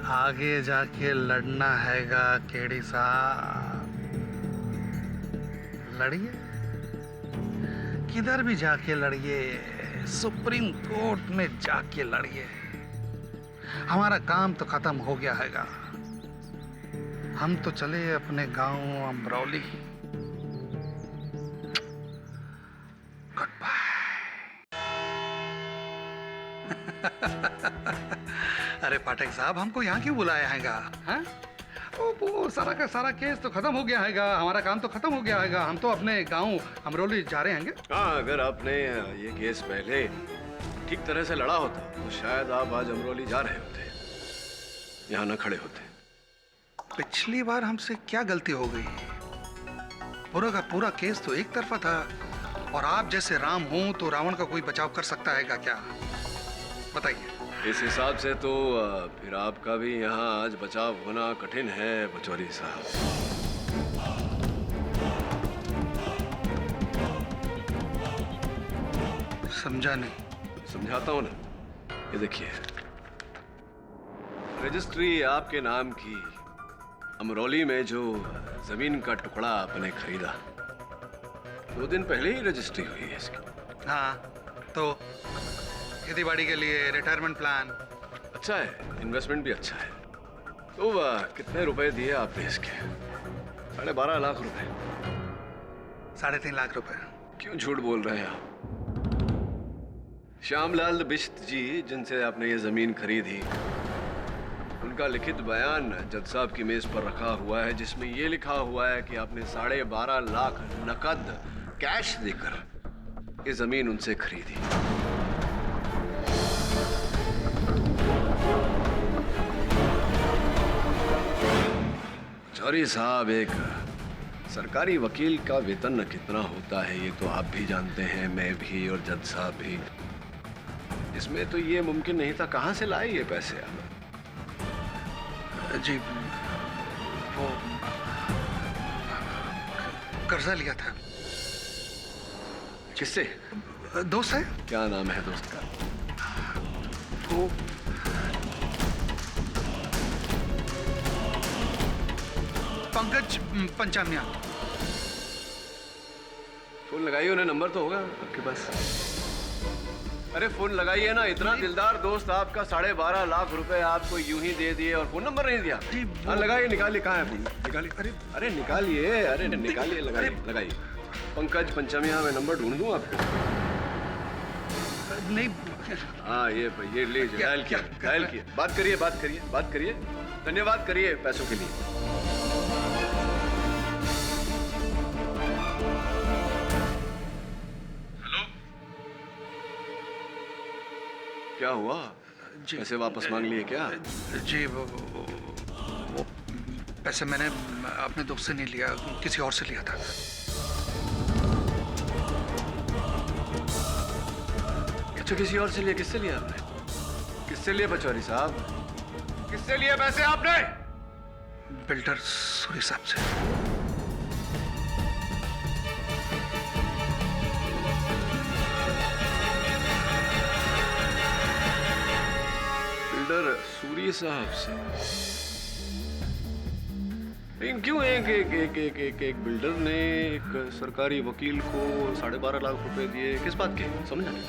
आगे जाके लड़ना हैगा केडी साहब, लड़िए, किधर भी जाके लड़िए, सुप्रीम कोर्ट में जाके लड़िए। हमारा काम तो खत्म हो गया हैगा, हम तो चले अपने गांव अमरौली। Good bye. अरे पाठक साहब, हमको यहाँ क्यों बुलाया हैगा? हाँ? वो सारा का सारा केस तो खत्म हो गया हैगा, हमारा काम तो खत्म हो गया हैगा, हम तो अपने गांव अमरोली जा रहे हैंगे। हाँ, अगर आपने ये केस पहले ठीक तरह से लड़ा होता तो शायद आप आज अमरोली जा रहे होते, यहाँ न खड़े होते। पिछली बार हमसे क्या गलती हो गई? पूरा का पूरा केस तो एक तरफा था, और आप जैसे राम हो तो रावण का कोई बचाव कर सकता हैगा क्या? बताइए। इस हिसाब से तो फिर आपका भी यहाँ आज बचाव होना कठिन है पचौरी साहब। समझा नहीं। समझाता हूँ ना, ये देखिए, रजिस्ट्री आपके नाम की अमरोली में जो जमीन का टुकड़ा आपने खरीदा, 2 दिन पहले ही रजिस्ट्री हुई है इसकी। हाँ, तो खेती बाड़ी के लिए रिटायरमेंट प्लान अच्छा है, इन्वेस्टमेंट भी अच्छा है। तो कितने रुपए दिए आपने इसके? 12.5 लाख रुपए। 3.5 लाख रुपए। क्यों झूठ बोल रहे हैं आप? श्यामलाल बिश्त जी जिनसे आपने ये जमीन खरीदी, उनका लिखित बयान जज साहब की मेज पर रखा हुआ है, जिसमें ये लिखा हुआ है कि आपने 12.5 लाख नकद कैश देकर ये जमीन उनसे खरीदी। पचौरी साहब, एक सरकारी वकील का वेतन कितना होता है ये तो आप भी जानते हैं, मैं भी और जज साहब भी। इसमें तो ये मुमकिन नहीं था, कहां से लाए ये पैसे आप? जी, वो कर्जा लिया था। किससे? दोस्त है। क्या नाम है दोस्त का? वो पंकज पंचामिया। फोन लगाइए उन्हें, नंबर तो होगा आपके पास। अरे फोन लगाइए ना, इतना दिलदार दोस्त आपका 12.5 लाख रुपए आपको यूं ही दे दिए और फोन नंबर नहीं दिया। हाँ लगाइए, निकालिए, कहाँ है फोन? निकालिए। अरे निकालिए, अरे निकालिए, लगाइए। पंकज पंचमिया, मैं नंबर ढूंढ दूं आपको? नहीं। हाँ, ये लीजिए, डायल किया। बात करिए, धन्यवाद करिए पैसों के लिए। क्या हुआ? पैसे वापस मांग लिए क्या? जी, वो पैसे मैंने अपने दोस्त से नहीं लिया, किसी और से लिया था। अच्छा, किसी और से लिया? किससे लिया आपने? किससे लिए पचौरी साहब? किससे लिए पैसे आपने? बिल्डर सूरी साहब से। सूरी साहब से? लेकिन क्यों एक बिल्डर ने एक सरकारी वकील को 12.5 लाख रुपए दिए, किस बात के? समझा नहीं।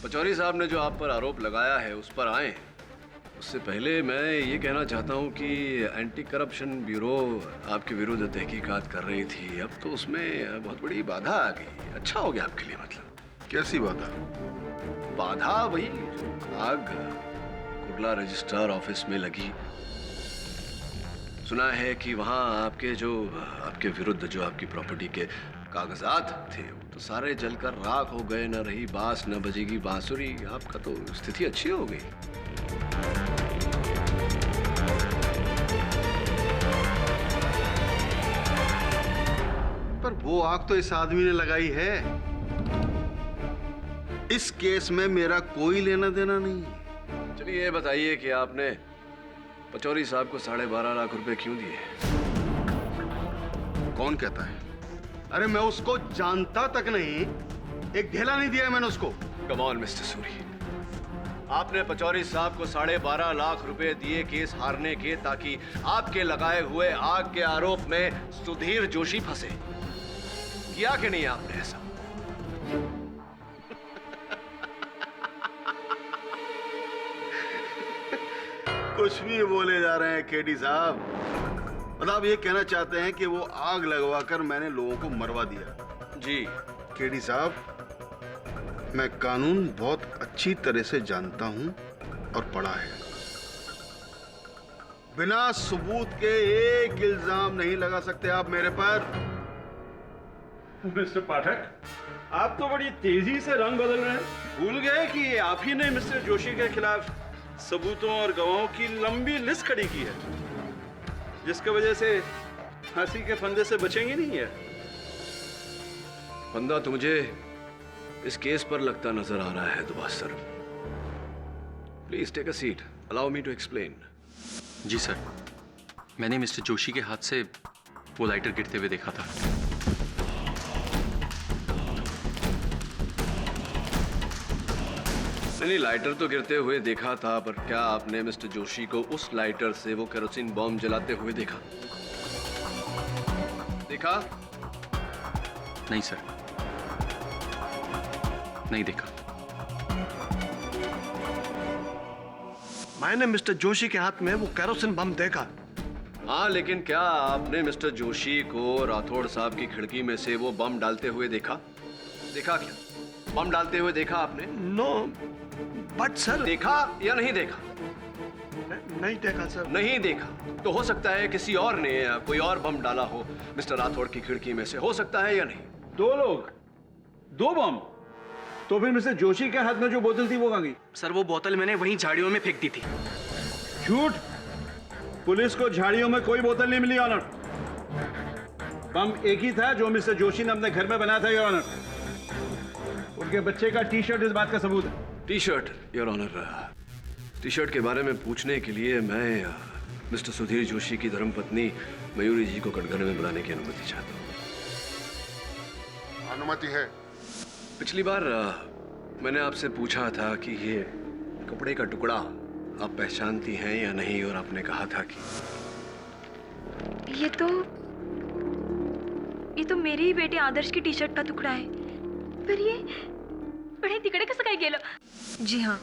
पचौरी साहब ने जो आप पर आरोप लगाया है उस पर आए, उससे पहले मैं ये कहना चाहता हूँ कि एंटी करप्शन ब्यूरो आपके विरुद्ध तहकीकात कर रही थी, अब तो उसमें बहुत बड़ी बाधा आ गई। अच्छा हो गया आपके लिए। मतलब कैसी बाधा? बाधा वही आग कुर्ला रजिस्ट्रार ऑफिस में लगी। सुना है कि वहाँ आपके विरुद्ध जो आपकी प्रॉपर्टी के कागजात थे वो तो सारे जलकर राख हो गए, न रही बांस न बजेगी बांसुरी। आपका तो स्थिति अच्छी हो गई। पर वो आग तो इस आदमी ने लगाई है। इस केस में मेरा कोई लेना देना नहीं। चलिए ये बताइए कि आपने पचौरी साहब को 12.5 लाख रुपए क्यों दिए? कौन कहता है? अरे मैं उसको जानता तक नहीं, एक ढेला नहीं दिया है मैंने उसको। कम ऑन मिस्टर सूरी, आपने पचौरी साहब को 12.5 लाख रुपए दिए केस हारने के, ताकि आपके लगाए हुए आग के आरोप में सुधीर जोशी फंसे। किया कि नहीं आपने ऐसा? कुछ भी बोले जा रहे हैं केडी साहब। मतलब आप ये कहना चाहते हैं कि वो आग लगवाकर मैंने लोगों को मरवा दिया? जी केडी साहब, मैं कानून बहुत अच्छी तरह से जानता हूं और पढ़ा है। बिना सबूत के एक इल्जाम नहीं लगा सकते आप मेरे पर। मिस्टर पाठक, आप तो बड़ी तेजी से रंग बदल रहे हैं। भूल गए कि आप ही ने मिस्टर जोशी के खिलाफ सबूतों और गवाहों की लंबी लिस्ट खड़ी की है, जिसकी वजह से फांसी के फंदे से बचेंगे नहीं है। फंदा तो मुझे इस केस पर लगता नजर आ रहा है Dubas sir. Please take a seat, allow me to explain. जी सर, मैंने मिस्टर जोशी के हाथ से वो लाइटर गिरते हुए देखा था। नहीं, लाइटर तो गिरते हुए देखा था, पर क्या आपने मिस्टर जोशी को उस लाइटर से वो केरोसिन बॉम्ब जलाते हुए देखा? देखा? नहीं सर, नहीं देखा। मैंने मिस्टर जोशी के हाथ में वो केरोसिन बम देखा। हाँ, लेकिन क्या आपने मिस्टर जोशी को राठौड़ साहब की खिड़की में से वो बम डालते हुए देखा? देखा क्या? बम डालते हुए देखा आपने? No, but sir. देखा या नहीं देखा? नहीं देखा सर। नहीं देखा तो हो सकता है किसी और ने कोई और बम डाला हो मिस्टर राठौड़ की खिड़की में से, हो सकता है या नहीं? 2 लोग, 2 बम। तो फिर मिस्टर जोशी के हाथ में जो बोतल थी वो कहाँ गई? सर वो बोतल मैंने वहीं झाड़ियों में फेंक दी थी। झूठ! पुलिस को झाड़ियों में कोई बोतल नहीं मिली ऑनर। बम एक ही था जो मिस्टर जोशी ने अपने घर में बनाया था योर ऑनर। उनके बच्चे का टी शर्ट इस बात का सबूत है। T shirt your honour, T shirt के बारे में पूछने के लिए मैं मिस्टर सुधीर जोशी की धर्मपत्नी मयूरी जी को कटघरे में बुलाने की अनुमति चाहता हूँ। अनुमति है। पिछली बार मैंने आपसे पूछा था कि ये कपड़े का टुकड़ा आप पहचानती हैं या नहीं, और आपने कहा था कि ये तो मेरे ही बेटे आदर्श की टी शर्ट का टुकड़ा है। पर ये बड़े तिकड़े कसं काय गेलं? जी हाँ,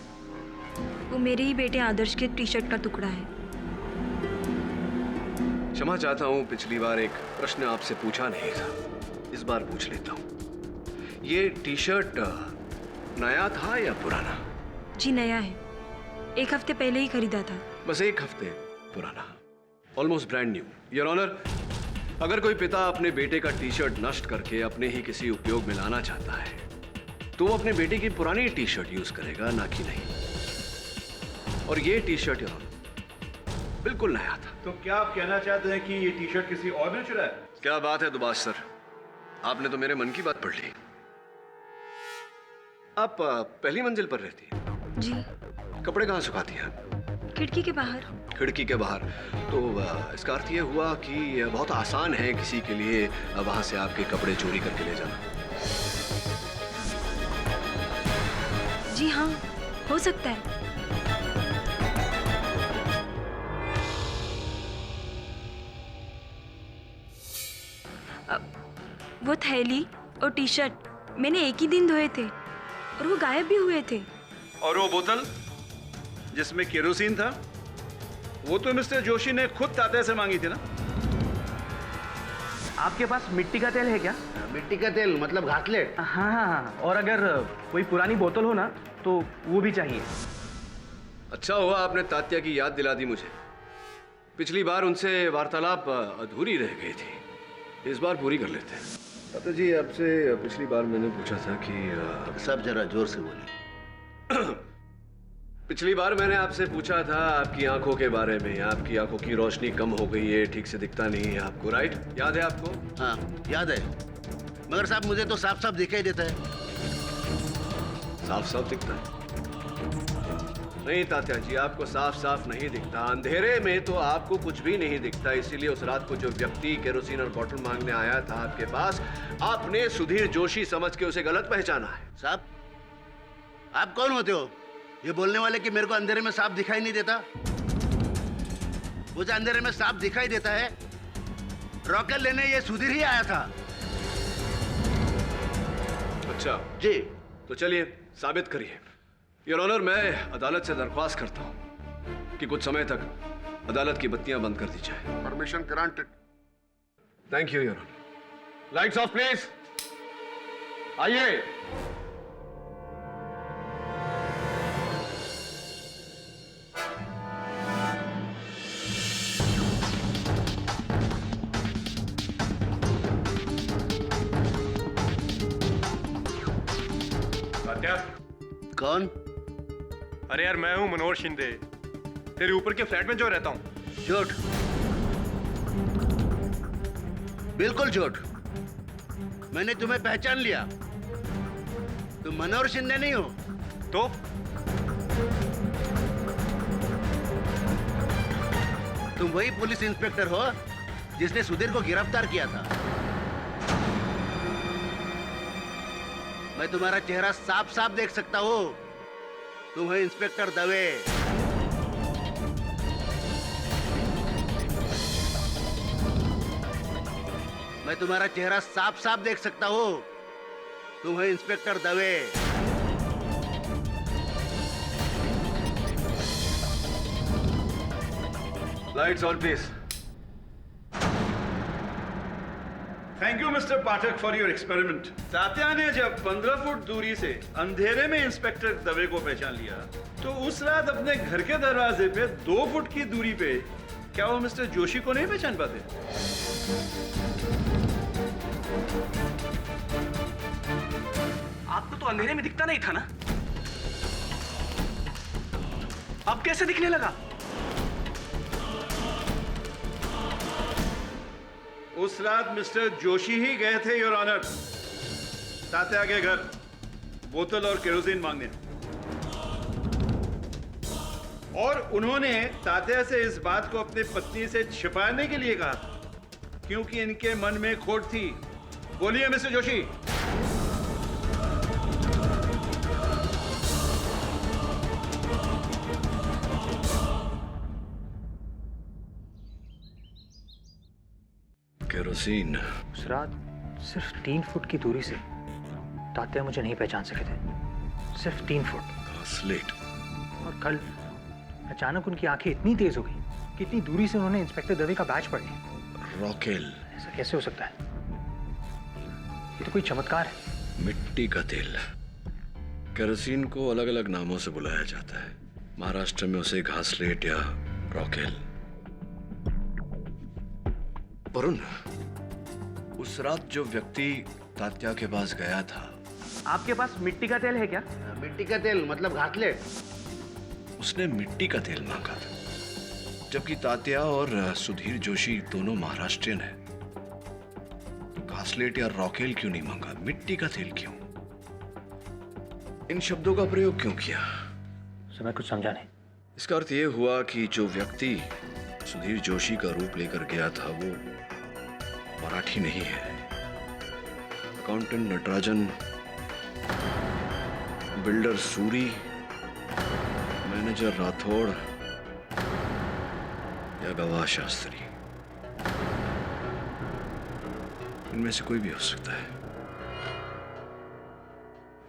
वो मेरे ही बेटे आदर्श के टी शर्ट का टुकड़ा है। क्षमा चाहता हूँ, पिछली बार एक प्रश्न आपसे पूछा नहीं था, इस बार पूछ लेता हूँ। ये टी शर्ट नया था या पुराना? जी नया है, 1 हफ्ते पहले ही खरीदा था। बस 1 हफ्ते पुराना, almost brand new. Your honour, अगर कोई पिता अपने बेटे का टी शर्ट नष्ट करके अपने ही किसी उपयोग में लाना चाहता है तो वो अपने बेटे की पुरानी टी शर्ट यूज करेगा, ना कि नहीं। और ये टी शर्ट योर ऑनर बिल्कुल नया था। तो क्या आप कहना चाहते हैं कि ये टी शर्ट किसी और ने चुराया? क्या बात है दुबाश सर, आपने तो मेरे मन की बात पढ़ ली। आप पहली मंजिल पर रहती हैं? जी। कपड़े कहाँ सुखाती हैं? खिड़की के बाहर। खिड़की के बाहर, तो इसका अर्थ ये हुआ कि बहुत आसान है किसी के लिए वहां से आपके कपड़े चोरी करके ले जाना। जी हाँ, हो सकता है। वो थैली और टी शर्ट मैंने एक ही दिन धोए थे और वो गायब भी हुए थे। और वो बोतल जिसमें केरोसिन था, वो तो मिस्टर जोशी ने खुद तात्या से मांगी थी ना? आपके पास मिट्टी का तेल है क्या? मिट्टी का तेल मतलब घासलेट? हाँ, और अगर कोई पुरानी बोतल हो ना तो वो भी चाहिए। अच्छा हुआ आपने तात्या की याद दिला दी मुझे। पिछली बार उनसे वार्तालाप अधूरी रह गई थी, इस बार पूरी कर लेते हैं। तात्या जी, आपसे पिछली बार मैंने पूछा था कि सब जरा जोर से बोले। पिछली बार मैंने आपसे पूछा था आपकी आंखों के बारे में। आपकी आंखों की रोशनी कम हो गई है, ठीक से दिखता नहीं है आपको, राइट? याद है आपको? हाँ याद है, मगर साहब मुझे तो साफ साफ दिखाई देता है। साफ साफ दिखता है? नहीं तात्या जी, आपको साफ साफ नहीं दिखता। अंधेरे में तो आपको कुछ भी नहीं दिखता। इसीलिए उस रात को जो व्यक्ति केरोसिन और बॉटल मांगने आया था आपके पास, आपने सुधीर जोशी समझ के उसे गलत पहचाना है। साहब, आप कौन होते हो ये बोलने वाले कि मेरे को अंधेरे में साफ दिखाई नहीं देता? मुझे अंधेरे में साफ दिखाई देता है। रॉकेल लेने ये सुधीर ही आया था। अच्छा जी, तो चलिए साबित करिए। योर ऑनर, मैं अदालत से दरख्वास्त करता हूं कि कुछ समय तक अदालत की बत्तियां बंद कर दी जाए। Permission granted. Thank you your honour. Lights off please. आइए। कौन? अरे यार, मैं हूं मनोहर शिंदे, तेरे ऊपर के फ्लैट में जो रहता हूं। झूठ, बिल्कुल झूठ। मैंने तुम्हें पहचान लिया। तुम मनोहर शिंदे नहीं हो। तो तुम वही पुलिस इंस्पेक्टर हो जिसने सुधीर को गिरफ्तार किया था। मैं तुम्हारा चेहरा साफ साफ देख सकता हूं। तुम हो इंस्पेक्टर दवे। मैं तुम्हारा चेहरा साफ साफ देख सकता हूं। तुम हो inspector Dave. Lights on please. Thank you mister Pathak for your experiment. Tatya ने जब 15 फुट दूरी से अंधेरे में इंस्पेक्टर दवे को पहचान लिया, तो उस रात अपने घर के दरवाजे पे 2 फुट की दूरी पे क्या वो मिस्टर जोशी को नहीं पहचान पाते? आपको तो अंधेरे में दिखता नहीं था ना, अब कैसे दिखने लगा? उस रात मिस्टर जोशी ही गए थे योर ऑनर तात्या के घर बोतल और केरोसिन मांगने, और उन्होंने तात्या से इस बात को अपनी पत्नी से छिपाने के लिए कहा था, क्योंकि इनके मन में खोट थी। बोलिए मिस्टर जोशी। केरोसिन। उस रात सिर्फ 3 फुट की दूरी से तात्या मुझे नहीं पहचान सके थे, सिर्फ 3 फुट। स्लेट। और कल अचानक उनकी आंखें इतनी तेज हो गई कि इतनी दूरी से उन्होंने इंस्पेक्टर दवे का बैच पढ़ लिया। रॉकेल। ऐसा कैसे हो सकता है? ये तो कोई चमत्कार है। मिट्टी का तेल। केरोसिन को अलग अलग नामों से बुलाया जाता है। महाराष्ट्र में उसे घासलेट या रॉकेल। वरुण, उस रात जो व्यक्ति तात्या के पास गया था, आपके पास मिट्टी का तेल है क्या? मिट्टी का तेल मतलब घासलेट। उसने मिट्टी का तेल मांगा था, जबकि तात्या और सुधीर जोशी दोनों महाराष्ट्रियन हैं। तो घासलेट या रॉकेल क्यों नहीं मांगा? मिट्टी का तेल क्यों? इन शब्दों का प्रयोग क्यों किया? मैं कुछ समझा नहीं। इसका अर्थ यह हुआ कि जो व्यक्ति सुधीर जोशी का रूप लेकर गया था वो मराठी नहीं है। Accountant Natarajan, builder Suri, manager Rathore या गवाह शास्त्री, इनमें से कोई भी हो सकता है।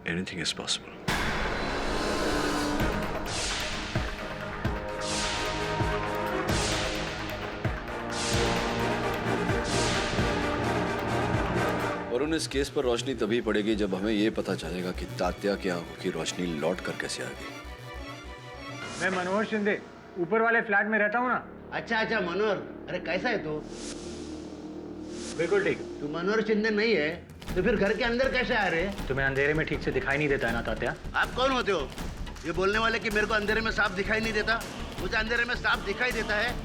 Anything is possible. और उन इस केस पर रोशनी तभी पड़ेगी जब हमें यह पता चलेगा कि तात्या की आंखों की रोशनी लौट कर कैसे आ गई। मैं मनोहर शिंदे ऊपर वाले फ्लैट में रहता हूँ ना, अच्छा मनोहर, अरे कैसा है तू? बिल्कुल ठीक। तू मनोहर शिंदे नहीं है तो फिर घर के अंदर कैसे आ रहे हैं? तुम्हें अंधेरे में ठीक से दिखाई नहीं देता है ना तात्या? आप कौन होते हो ये बोलने वाले कि मेरे को अंधेरे में साफ दिखाई नहीं देता? मुझे अंधेरे में साफ दिखाई देता है।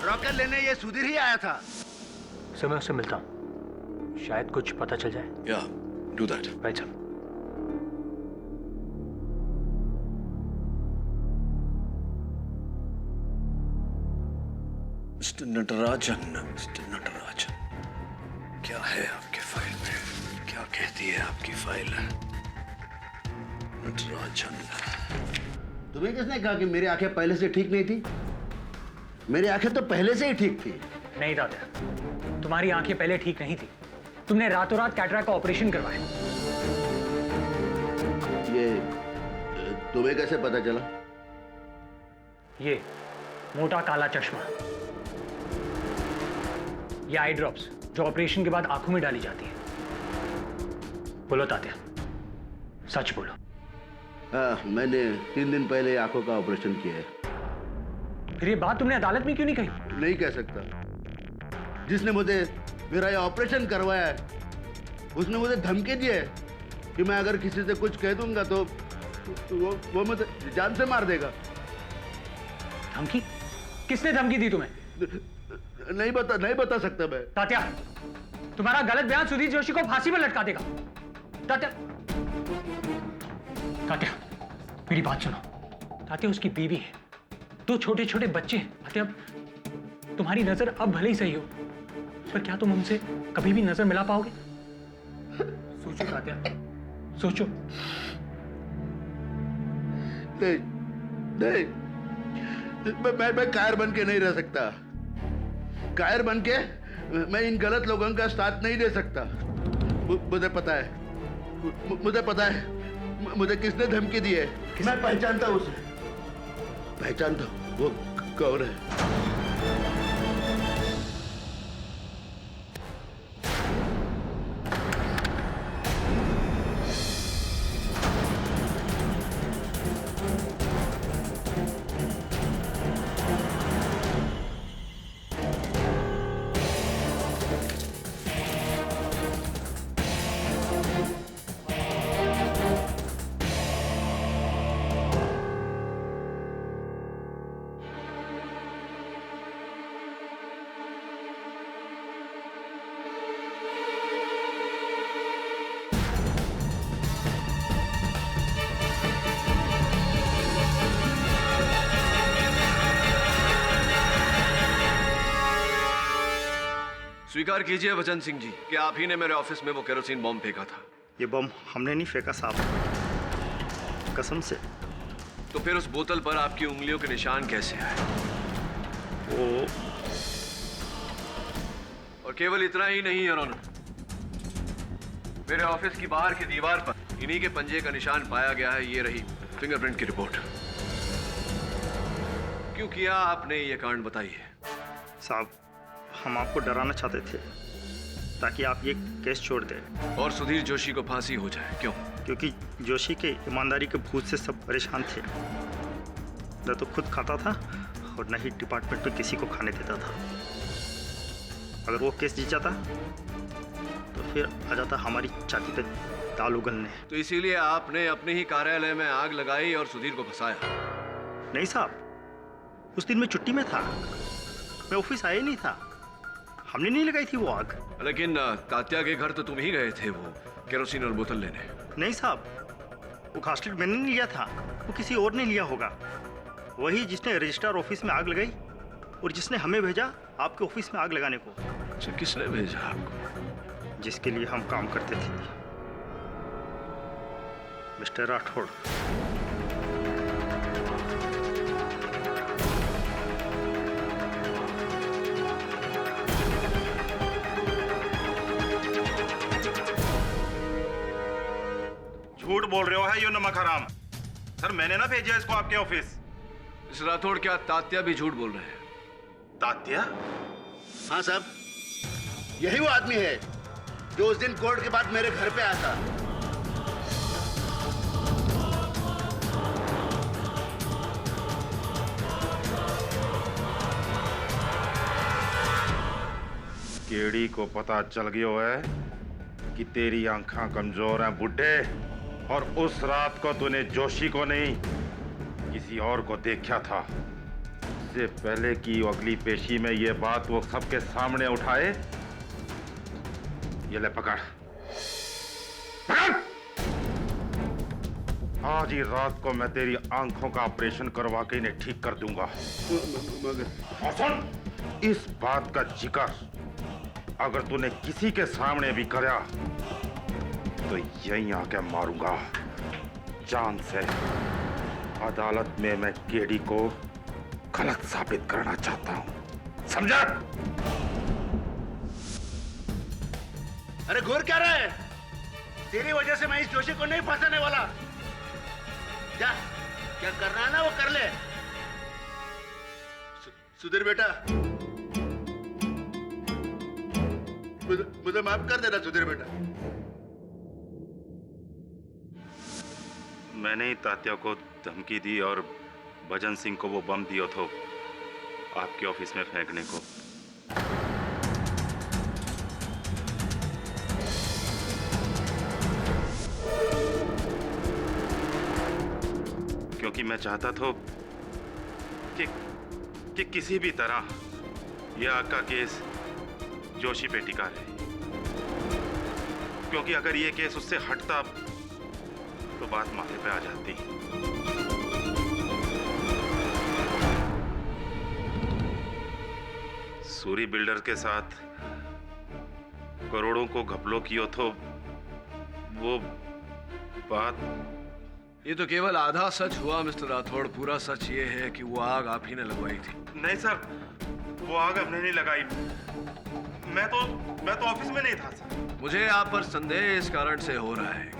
रॉकेट लेने ये सुधीर ही आया था। समय उससे मिलता हूँ, शायद कुछ पता चल जाए। या do that. Right sir. Mister Natarajan, क्या है आपके फाइल में? क्या कहती है आपकी फाइल? नटराजन, तुम्हें किसने कहा कि मेरी आंखें पहले से ठीक नहीं थी? मेरी आंखें तो पहले से ही ठीक थी। नहीं तात्या, तुम्हारी आंखें पहले ठीक नहीं थी। तुमने रातों रात कैटरैक्ट का ऑपरेशन करवाया। ये तुम्हें कैसे पता चला? ये मोटा काला चश्मा, ये आई ड्रॉप्स जो ऑपरेशन के बाद आंखों में डाली जाती है। बोलो तात्या, सच बोलो। हाँ, मैंने 3 दिन पहले आंखों का ऑपरेशन किया है। फिर ये बात तुमने अदालत में क्यों नहीं कही? नहीं कह सकता। जिसने मुझे मेरा ये ऑपरेशन करवाया है उसने मुझे धमकी दी है कि मैं अगर किसी से कुछ कह दूंगा तो वो मुझे जान से मार देगा। धमकी? किसने धमकी दी तुम्हें? नहीं बता सकता मैं। तात्या, तुम्हारा गलत बयान सुधीर जोशी को फांसी पर लटका देगा। तात्या, मेरी बात सुनो। तात्या, उसकी बीवी है, 2 छोटे छोटे बच्चे हैं। तात्या, तुम्हारी नजर अब भले ही सही हो, पर क्या तुम उनसे कभी भी नजर मिला पाओगे? सोचो तात्या, सोचो। नहीं, मैं कायर बन के नहीं रह सकता। कायर बन के मैं इन गलत लोगों का साथ नहीं दे सकता। मुझे पता है मुझे किसने धमकी दी है। मैं पहचानता हूं उसे, पहचानता हूं वो कौन है। स्वीकार कीजिए वचन सिंह जी कि आप ही ने मेरे ऑफिस में वो केरोसिन बॉम्ब फेंका था। ये बम हमने नहीं फेंका साहब, कसम से। तो फिर उस बोतल पर आपकी उंगलियों के निशान कैसे आए? वो और केवल इतना ही नहीं योर ऑनर, मेरे ऑफिस की बाहर की दीवार पर इन्हीं के पंजे का निशान पाया गया है। ये रही फिंगरप्रिंट की रिपोर्ट। क्यों किया आपने ये कांड, बताइए। साहब, हम आपको डराना चाहते थे ताकि आप ये केस छोड़ दें और सुधीर जोशी को फांसी हो जाए। क्यों? क्योंकि जोशी के ईमानदारी के भूत से सब परेशान थे। न तो खुद खाता था और न ही डिपार्टमेंट में किसी को खाने देता था। अगर वो केस जीत जाता तो फिर आ जाता हमारी छाती पे दाल उगलने। तो इसीलिए आपने अपने ही कार्यालय में आग लगाई और सुधीर को फंसाया? नहीं साहब, उस दिन मैं छुट्टी में था, मैं ऑफिस आया ही नहीं था। हमने नहीं लगाई थी वो आग। लेकिन तात्या के घर तो तुम ही गए थे वो केरोसिन और बोतल लेने। नहीं साहब, वो घासलेट मैंने नहीं लिया था, वो किसी और ने लिया होगा। वही जिसने रजिस्ट्रार ऑफिस में आग लगाई और जिसने हमें भेजा आपके ऑफिस में आग लगाने को। अच्छा, किसने भेजा आपको? जिसके लिए हम काम करते थे, मिस्टर राठौड़। झूठ बोल रहे हो है यो नमक हराम। सर, मैंने ना भेजा इसको आपके ऑफिस। इस राठौड़, क्या तात्या भी झूठ बोल रहे हैं? तात्या? हाँ साहब, यही वो आदमी है जो उस दिन कोर्ट के बाद मेरे घर पे आया था। केड़ी को पता चल गयो है कि तेरी आंखें कमजोर हैं बुड्ढे, और उस रात को तूने जोशी को नहीं किसी और को देखा था। इससे पहले कि अगली पेशी में ये बात वो सबके सामने उठाए, ये ले पकड़ पकड़। आज ही रात को मैं तेरी आंखों का ऑपरेशन करवा के इन्हें ठीक कर दूंगा। और सुन, इस बात का जिक्र अगर तूने किसी के सामने भी करा तो यहीं आके मारूंगा जान से। अदालत में मैं केडी को गलत साबित करना चाहता हूं, समझा? अरे घूर क्या रहा है? तेरी वजह से मैं इस जोशी को नहीं फंसाने वाला। जा, क्या करना है ना वो कर ले। सुधीर बेटा, मुझे माफ कर देना सुधीर बेटा। मैंने ही तात्या को धमकी दी और भजन सिंह को वो बम दिया था आपके ऑफिस में फेंकने को। क्योंकि मैं चाहता था कि किसी भी तरह यह आग का केस जोशी पे टिका रहे, क्योंकि अगर ये केस उससे हटता तो बात माथे पे आ जाती। सूरी बिल्डर के साथ करोड़ों को घपलों कियो तो वो बात। ये तो केवल आधा सच हुआ मिस्टर राठौड़। पूरा सच ये है कि वो आग आप ही ने लगवाई थी। नहीं सर, वो आग हमने नहीं लगाई। मैं तो ऑफिस में नहीं था सर। मुझे आप पर संदेह इस कारण से हो रहा है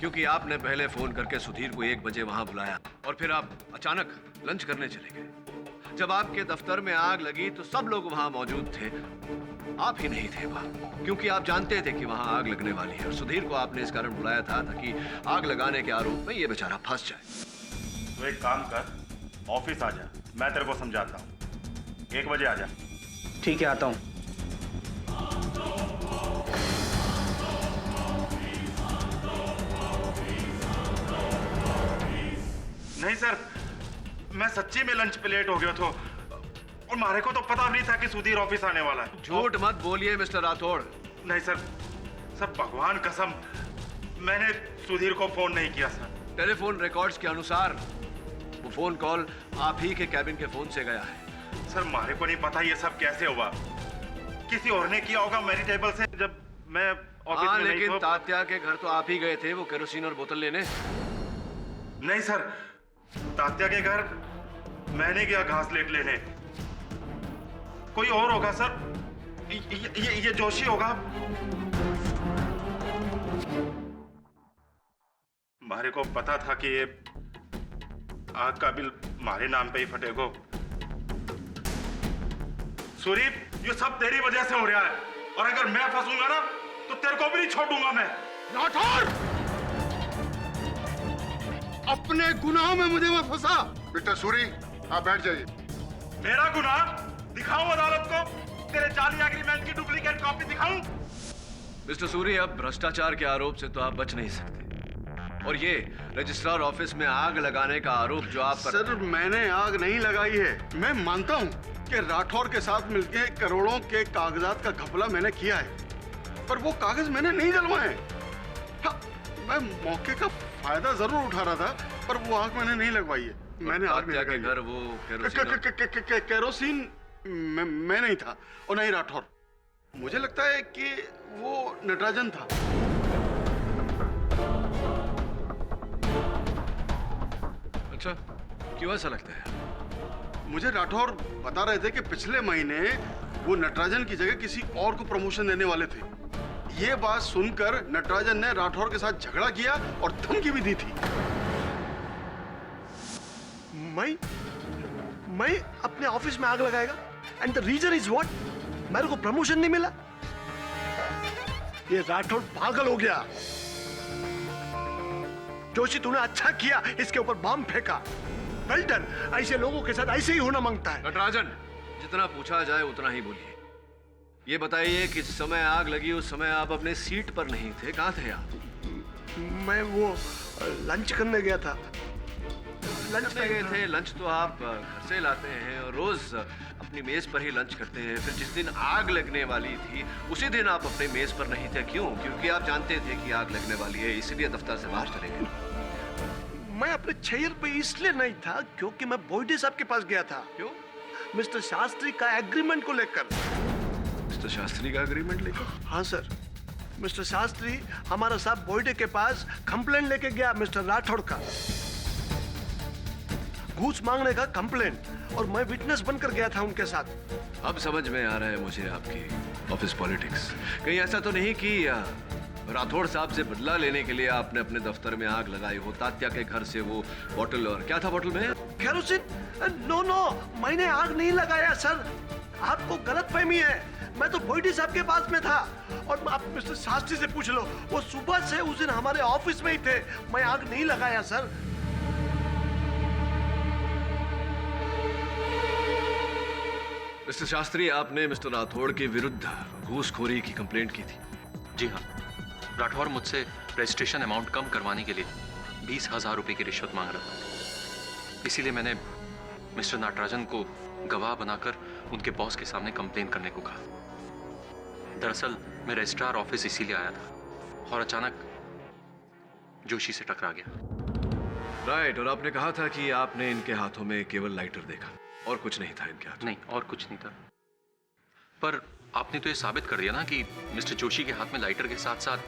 क्योंकि आपने पहले फोन करके सुधीर को 1 बजे वहां बुलाया और फिर आप अचानक लंच करने चले गए। जब आपके दफ्तर में आग लगी तो सब लोग वहां मौजूद थे, आप ही नहीं थे वहां, क्योंकि आप जानते थे कि वहां आग लगने वाली है और सुधीर को आपने इस कारण बुलाया था ताकि आग लगाने के आरोप में ये बेचारा फंस जाए। तो एक काम कर, ऑफिस आ जा, मैं तेरे को समझाता हूँ। 1 बजे आ जा। ठीक है, आता हूँ। नहीं सर, मैं सच्ची में लंच पे लेट हो गया था और मारे को तो पता नहीं था कि सुधीर ऑफिस आने वाला है। झूठ मत बोलिए मिस्टर राठौड़। नहीं सर, सर भगवान कसम मैंने सुधीर को फोन नहीं किया सर। टेलीफोन रिकॉर्ड्स के अनुसार वो फोन कॉल आप ही के कैबिन के फोन से गया है। सर मारे को नहीं पता ये सब कैसे हुआ, किसी और ने किया होगा मेरी टेबल से जब मैं ऑफिस में नहीं था। लेकिन तात्या के घर तो आप ही गए थे वो केरोसिन और बोतल लेने। नहीं सर, तात्या के घर मैंने गया घास लेट लेने। कोई और होगा सर, ये जोशी होगा। मारे को पता था कि ये आग का बिल मारे नाम पे ही फटेगा। सूरी, ये सब तेरी वजह से हो रहा है और अगर मैं फंसूंगा ना तो तेरे को भी नहीं छोड़ूंगा मैं। राठौड़, अपने गुनाहों में मुझे मत फंसा। मिस्टर सूरी, आप बैठ जाइए। मेरा गुनाह दिखाऊं अदालत को? तेरे जाली एग्रीमेंट की डुप्लीकेट कॉपी दिखाऊं? मिस्टर सूरी, अब भ्रष्टाचार के आरोप से तो आप बच नहीं सकते और ये रजिस्ट्रार ऑफिस में आग लगाने का आरोप जो आप पर... सर, मैंने आग नहीं लगाई है। मैं मानता हूँ कि राठौड़ के साथ मिलकर करोड़ों के कागजात का घपला मैंने किया है, पर वो कागज मैंने नहीं जलवाए। हाँ, मैं मौके का फायदा जरूर उठा रहा था, पर वो आग मैंने नहीं लगवाई है। मैंने आग नहीं लगाई। घर वो केरोसिन मैं नहीं था और नहीं राठौर। मुझे लगता है कि वो नटराजन था। अच्छा, क्यों ऐसा लगता है? मुझे राठौर बता रहे थे कि पिछले महीने वो नटराजन की जगह किसी और को प्रमोशन देने वाले थे। ये बात सुनकर नटराजन ने राठौर के साथ झगड़ा किया और धमकी भी दी थी। मैं अपने ऑफिस में आग लगाएगा? And the reason is what? मेरे को प्रमोशन नहीं मिला। ये राठौर पागल हो गया। जोशी, तूने अच्छा किया इसके ऊपर बम फेंका। Well done. ऐसे लोगों के साथ ऐसे ही होना मांगता है। नटराजन, जितना पूछा जाए उतना ही बोलिए। ये बताइए कि जिस समय आग लगी उस समय आप अपने सीट पर नहीं थे, कहाँ थे आप? मैं वो लंच करने गया था। लंच में गए थे? लंच तो आप घर से लाते हैं और रोज अपनी मेज पर ही लंच करते हैं। फिर जिस दिन आग लगने वाली थी उसी दिन आप अपने मेज पर नहीं थे, क्यों? क्योंकि आप जानते थे कि आग लगने वाली है, इसलिए दफ्तर से बाहर चले गए। मैं अपने चेयर पे इसलिए नहीं था क्योंकि मैं बोइडे साहब के पास गया था। क्यों? मिस्टर शास्त्री का एग्रीमेंट को लेकर। मिस्टर शास्त्री का एग्रीमेंट लेकर? हाँ सर, मिस्टर शास्त्री हमारा साहब बोइडे के पास कंप्लेंट लेके गया मिस्टर राठौड़ का, घूस मांगने का कंप्लेंट, और मैं विटनेस बनकर गया था उनके साथ। अब समझ में आ रहा है मुझे आपकी ऑफिस पॉलिटिक्स। कहीं ऐसा तो नहीं कि राठौड़ साहब से बदला लेने के लिए आपने अपने दफ्तर में आग लगाई हो? तात्या के घर से वो बोतल, और क्या था बोतल में? केरोसिन। नो नो, मैंने आग नहीं लगाया सर, आपको गलतफहमी है। मैं तो बोइडे साहब के पास में था, और आप मिस्टर शास्त्री से पूछ लो, वो सुबह से उस दिन हमारे ऑफिस में ही थे। मैं आग नहीं लगाया सर। मिस्टर शास्त्री, आपने मिस्टर राठौड़ के विरुद्ध घूसखोरी की कंप्लेंट की थी? जी हाँ, राठौर मुझसे रजिस्ट्रेशन अमाउंट कम करवाने के लिए 20,000 रुपए की रिश्वत मांग रहा था। इसीलिए मैंने मिस्टर नटराजन को गवाह बनाकर उनके बॉस के सामने कंप्लेन करने को कहा। दरअसल मैं रजिस्ट्रार ऑफिस इसीलिए आया था और अचानक जोशी से टकरा गया। राइट, और आपने कहा था कि आपने इनके हाथों में केवल लाइटर देखा और कुछ नहीं था इनके हाथ? नहीं, और कुछ नहीं था। पर आपने तो ये साबित कर दिया ना कि मिस्टर जोशी के हाथ में लाइटर के साथ साथ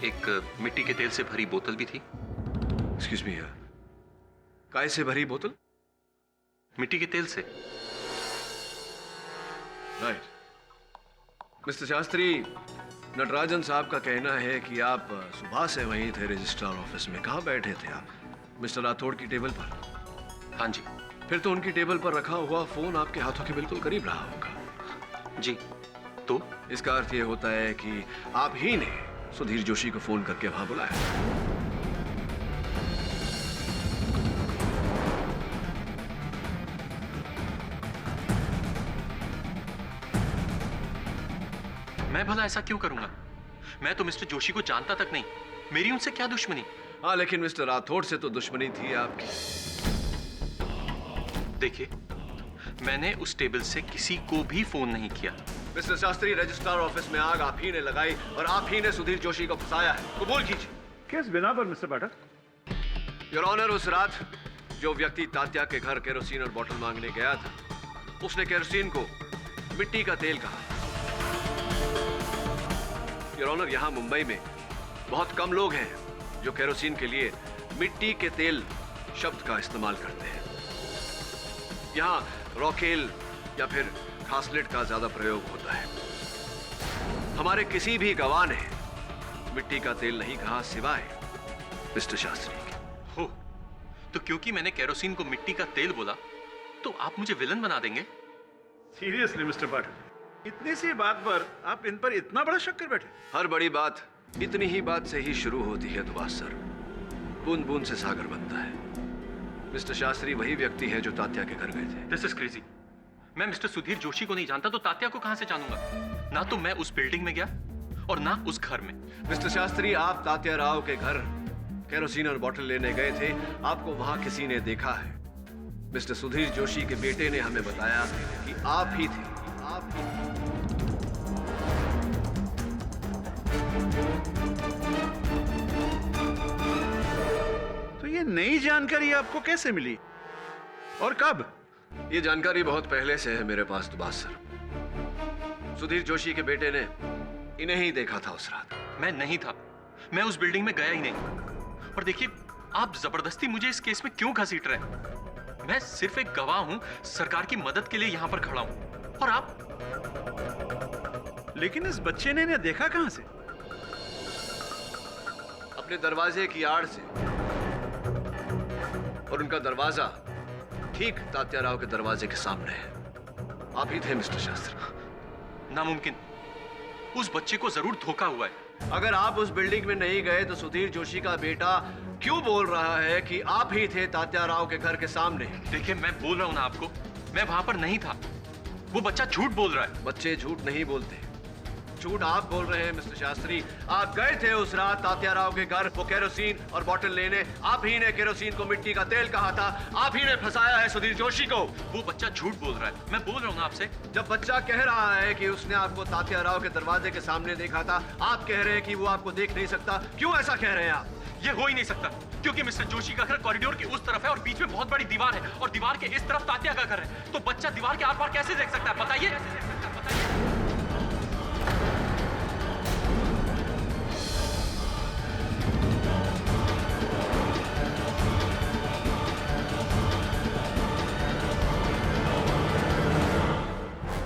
एक मिट्टी के तेल से भरी बोतल भी थी। एक्सक्यूज मी, काय से भरी बोतल? मिट्टी के तेल से। राइट। मिस्टर शास्त्री, नटराजन साहब का कहना है कि आप सुबह से वहीं थे रजिस्ट्रार ऑफिस में। कहाँ बैठे थे आप? मिस्टर राठौड़ की टेबल पर? हाँ जी। फिर तो उनकी टेबल पर रखा हुआ फोन आपके हाथों के बिल्कुल करीब रहा होगा। जी, तो इसका अर्थ यह होता है कि आप ही ने सुधीर जोशी को फोन करके वहां बुलाया। मैं भला ऐसा क्यों करूंगा? मैं तो मिस्टर जोशी को जानता तक नहीं, मेरी उनसे क्या दुश्मनी? हाँ, लेकिन मिस्टर राठौड़ से तो दुश्मनी थी आपकी। देखिए, मैंने उस टेबल से किसी को भी फोन नहीं किया। मिस्टर शास्त्री, रजिस्ट्रार ऑफिस में आग आप ही ने लगाई और आप ही ने सुधीर जोशी को फंसाया है, कबूल कीजिए। किस बिना पर मिस्टर पाठक? योर ऑनर, उस रात जो व्यक्ति तात्या के घर केरोसिन और बोतल मांगने गया था, उसने केरोसिन को मिट्टी का तेल कहा। योर ऑनर, यहां मुंबई में बहुत कम लोग हैं जो केरोसिन के लिए मिट्टी के तेल शब्द का इस्तेमाल करते हैं। यहां रॉकेल या फिर घासलेट का ज्यादा प्रयोग होता है। हमारे किसी भी गवाह ने मिट्टी का तेल नहीं कहा सिवाय मिस्टर शास्त्री के। हो, तो क्योंकि मैंने केरोसिन को मिट्टी का तेल बोला तो आप मुझे विलन बना देंगे? सीरियसली मिस्टर पाठक, इतनी सी बात पर आप इन पर इतना बड़ा शक कर बैठे? हर बड़ी बात इतनी ही बात से ही शुरू होती है दुबास सर। बूंद बूंद से सागर बनता है। मिस्टर शास्त्री वही व्यक्ति है जो तात्या के घर गए थे। This is crazy. मैं मिस्टर सुधीर जोशी को नहीं जानता तो तात्या को कहां से जानूंगा? ना तो मैं उस बिल्डिंग में गया और ना उस घर में। मिस्टर शास्त्री, आप तात्या राव के घर केरोसिन और बोतल लेने गए थे, आपको वहां किसी ने देखा है। मिस्टर सुधीर जोशी के बेटे ने हमें बताया कि आप ही थे। आप ही थे। तो ये नई जानकारी आपको कैसे मिली और कब? ये जानकारी बहुत पहले से है मेरे पास दुबास सर। सुधीर जोशी के बेटे ने इन्हें ही देखा था उस रात। मैं नहीं था, मैं उस बिल्डिंग में गया ही नहीं। और देखिए, आप जबरदस्ती मुझे इस केस में क्यों घसीट रहे हैं? मैं सिर्फ एक गवाह हूं, सरकार की मदद के लिए यहां पर खड़ा हूं। और आप? लेकिन इस बच्चे ने इन्हें देखा कहां से? अपने दरवाजे की आड़ से। और उनका दरवाजा ठीक तात्या राव के दरवाजे के सामने है। आप ही थे मिस्टर शास्त्री। नामुमकिन, उस बच्चे को जरूर धोखा हुआ है। अगर आप उस बिल्डिंग में नहीं गए तो सुधीर जोशी का बेटा क्यों बोल रहा है कि आप ही थे तात्या राव के घर के सामने? देखिए, मैं बोल रहा हूं ना आपको, मैं वहां पर नहीं था। वो बच्चा झूठ बोल रहा है। बच्चे झूठ नहीं बोलते। झूठ आप बोल रहे हैं मिस्टर शास्त्री। आप गए थे उस रात तात्या राव के घर वो केरोसिन और बॉटल लेने। आप ही ने केरोसिन को मिट्टी का तेल कहा था। आप ही ने फंसाया है सुधीर जोशी को। वो बच्चा झूठ बोल रहा है, मैं बोल रहा हूँ ना आपसे। जब बच्चा कह रहा है कि उसने आपको तात्या राव के दरवाजे के सामने देखा था, आप कह रहे हैं कि वो आपको देख नहीं सकता। क्यों ऐसा कह रहे हैं आप? ये हो ही नहीं सकता, क्योंकि मिस्टर जोशी का घर कॉरिडोर के उस तरफ है और बीच में बहुत बड़ी दीवार है और दीवार के इस तरफ तात्या का घर है। तो बच्चा दीवार के आर पार कैसे देख सकता है बताइए?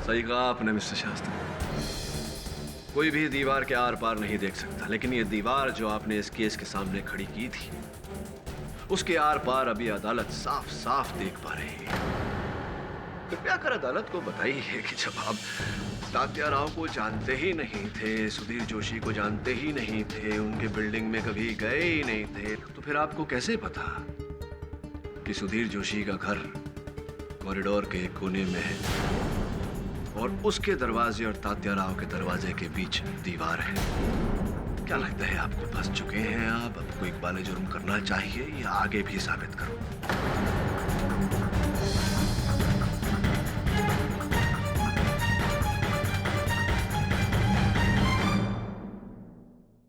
सही कहा आपने मिस्टर शास्त्री। कोई भी दीवार के आर पार नहीं देख सकता, लेकिन ये दीवार जो आपने इस केस के सामने खड़ी की थी, उसके आर पार अभी अदालत साफ साफ देख पा रही है। कृपया कर अदालत को बताइए कि जब आप तात्या राव को जानते ही नहीं थे, सुधीर जोशी को जानते ही नहीं थे, उनके बिल्डिंग में कभी गए ही नहीं थे, तो फिर आपको कैसे पता कि सुधीर जोशी का घर कॉरिडोर के एक कोने में है और उसके दरवाजे और तात्या राव के दरवाजे के बीच दीवार है? क्या लगता है आपको फंस चुके हैं आप? आपको इकबाल जुर्म करना चाहिए या आगे भी साबित करो?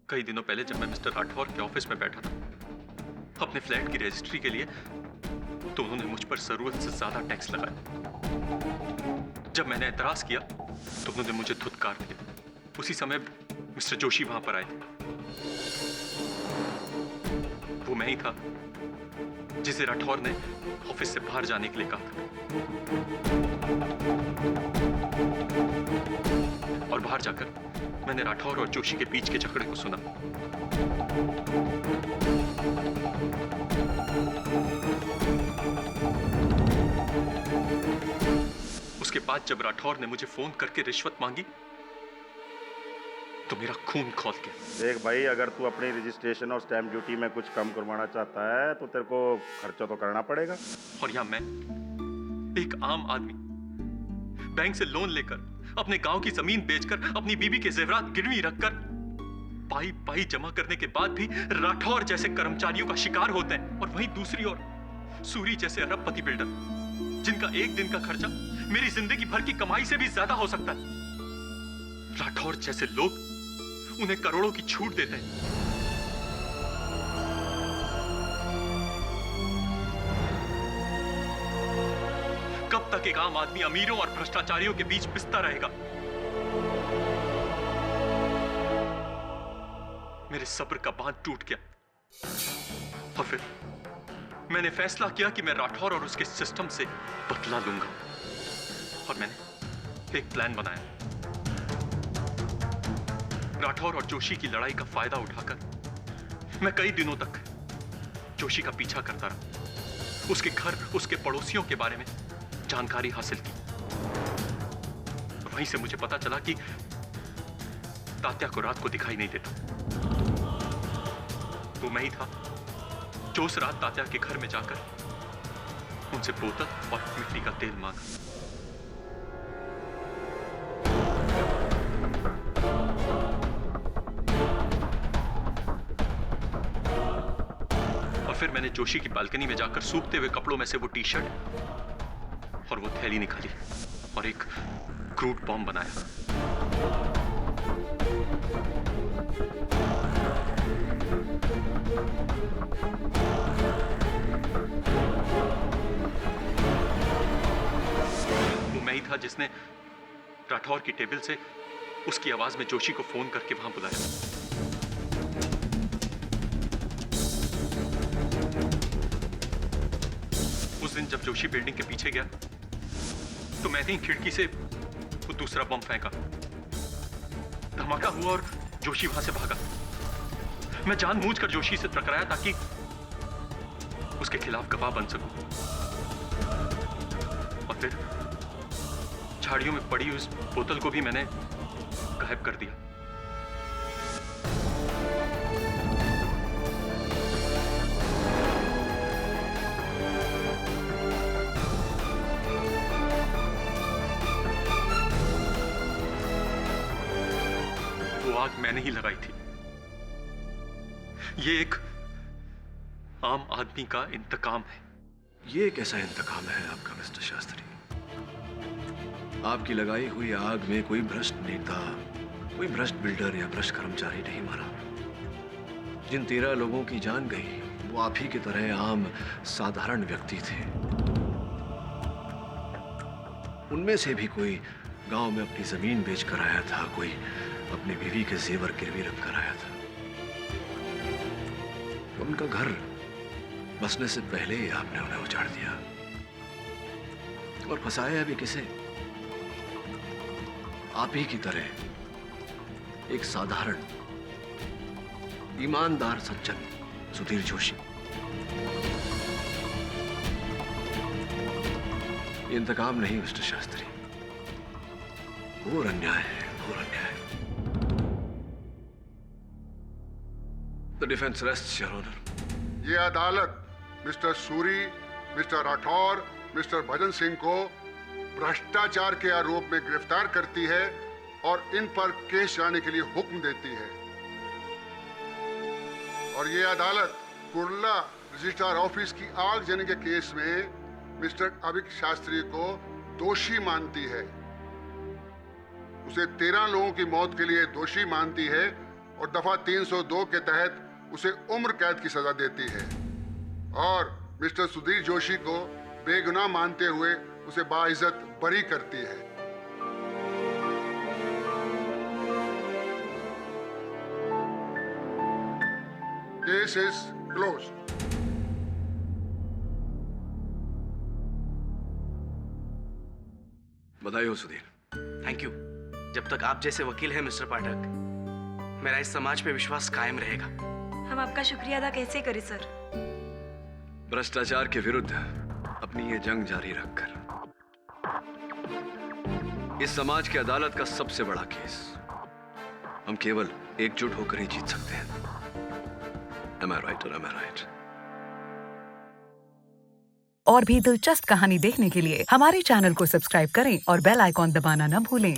कई दिनों पहले जब मैं मिस्टर राठौर के ऑफिस में बैठा था अपने फ्लैट की रजिस्ट्री के लिए, तो उन्होंने मुझ पर जरूरत से ज्यादा टैक्स लगाया। जब मैंने एतराज किया तो उन्होंने मुझे धुतकार दिया। उसी समय मिस्टर जोशी वहां पर आए थे। वो मैं ही था जिसे राठौर ने ऑफिस से बाहर जाने के लिए कहा था। और बाहर जाकर मैंने राठौर और जोशी के बीच के झगड़े को सुना। उसके बाद जब राठौर ने मुझे फोन करके रिश्वत मांगी तो मेरा खून खौल गया। देख भाई, अगर तू अपनी रजिस्ट्रेशन और स्टैम्प ड्यूटी में कुछ कम करवाना चाहता है तो तेरे को खर्चा तो करना पड़ेगा। और यहाँ मैं एक आम आदमी बैंक से लोन लेकर अपने गांव की जमीन बेचकर अपनी बीबी के जेवरात गिरवी रखकर पाई पाई जमा करने के बाद भी राठौर जैसे कर्मचारियों का शिकार होते हैं। और वहीं दूसरी ओर सूरी जैसे अरबपति बिल्डर जिनका एक दिन का खर्चा मेरी जिंदगी भर की कमाई से भी ज्यादा हो सकता है। राठौर जैसे लोग उन्हें करोड़ों की छूट देते हैं। कब तक एक आम आदमी अमीरों और भ्रष्टाचारियों के बीच पिसता रहेगा? मेरे सब्र का बांध टूट गया और फिर मैंने फैसला किया कि मैं राठौर और उसके सिस्टम से बदला लूंगा। और मैंने एक प्लान बनाया। राठौर और जोशी की लड़ाई का फायदा उठाकर मैं कई दिनों तक जोशी का पीछा करता रहा। उसके घर, उसके पड़ोसियों के बारे में जानकारी हासिल की। वहीं से मुझे पता चला कि तात्या को रात को दिखाई नहीं देता। वो मैं ही था जो उस रात तात्या के घर में जाकर उनसे बोतल और मिट्टी का तेल मांगा। और फिर मैंने जोशी की बालकनी में जाकर सूखते हुए कपड़ों में से वो टी शर्ट और वो थैली निकाली और एक क्रूड बॉम्ब बनाया। वो मैं ही था जिसने राठौर की टेबल से उसकी आवाज में जोशी को फोन करके वहां बुलाया। उस दिन जब जोशी बिल्डिंग के पीछे गया तो मैंने ही खिड़की से वो दूसरा बम फेंका। धमाका हुआ और जोशी वहां से भागा। मैं जानबूझकर जोशी से टकराया ताकि उसके खिलाफ गवाह बन सकूं। और फिर झाड़ियों में पड़ी उस बोतल को भी मैंने गायब कर दिया। आग मैंने ही लगाई थी। ये एक आम आदमी का इंतकाम है। ये कैसा इंतकाम है आपका मिस्टर शास्त्री? आपकी लगाई हुई आग में कोई भ्रष्ट नेता, कोई भ्रष्ट बिल्डर या भ्रष्ट कर्मचारी नहीं मरा। जिन 13 लोगों की जान गई वो आप ही की तरह आम साधारण व्यक्ति थे। उनमें से भी कोई गांव में अपनी जमीन बेच कर आया था, कोई अपनी बीवी के जेवर गिरवी रख कर आया था। उनका घर बसने से पहले ही आपने उन्हें उजाड़ दिया और फंसाया भी किसे? आप ही की तरह एक साधारण ईमानदार सज्जन सुधीर जोशी। ये इंतकाम नहीं मिस्टर शास्त्री, घोर अन्याय है, घोर अन्याय। The defence rests your honour. ये अदालत mister Suri, mister Rathore, mister Bhajan Singh को भ्रष्टाचार के आरोप में गिरफ्तार करती है और इन पर केस चलाने के लिए हुक्म देती है। और ये अदालत कुर्ला रजिस्ट्रार ऑफिस की आग जलने के केस में मिस्टर अभिक शास्त्री को दोषी मानती है। उसे 13 लोगों की मौत के लिए दोषी मानती है और दफा 302 के तहत उसे उम्र कैद की सजा देती है और मिस्टर सुधीर जोशी को बेगुनाह मानते हुए उसे बाइज्जत बरी करती है। Case is closed. बधाई हो सुधीर। Thank you. जब तक आप जैसे वकील हैं मिस्टर पाठक, मेरा इस समाज पे विश्वास कायम रहेगा। हम आपका शुक्रिया अदा कैसे करें सर? भ्रष्टाचार के विरुद्ध अपनी ये जंग जारी रखकर इस समाज की अदालत का सबसे बड़ा केस हम केवल एकजुट होकर ही जीत सकते हैं। Am I right or am I right? और भी दिलचस्प कहानी देखने के लिए हमारे चैनल को सब्सक्राइब करें और बेल आइकॉन दबाना न भूलें।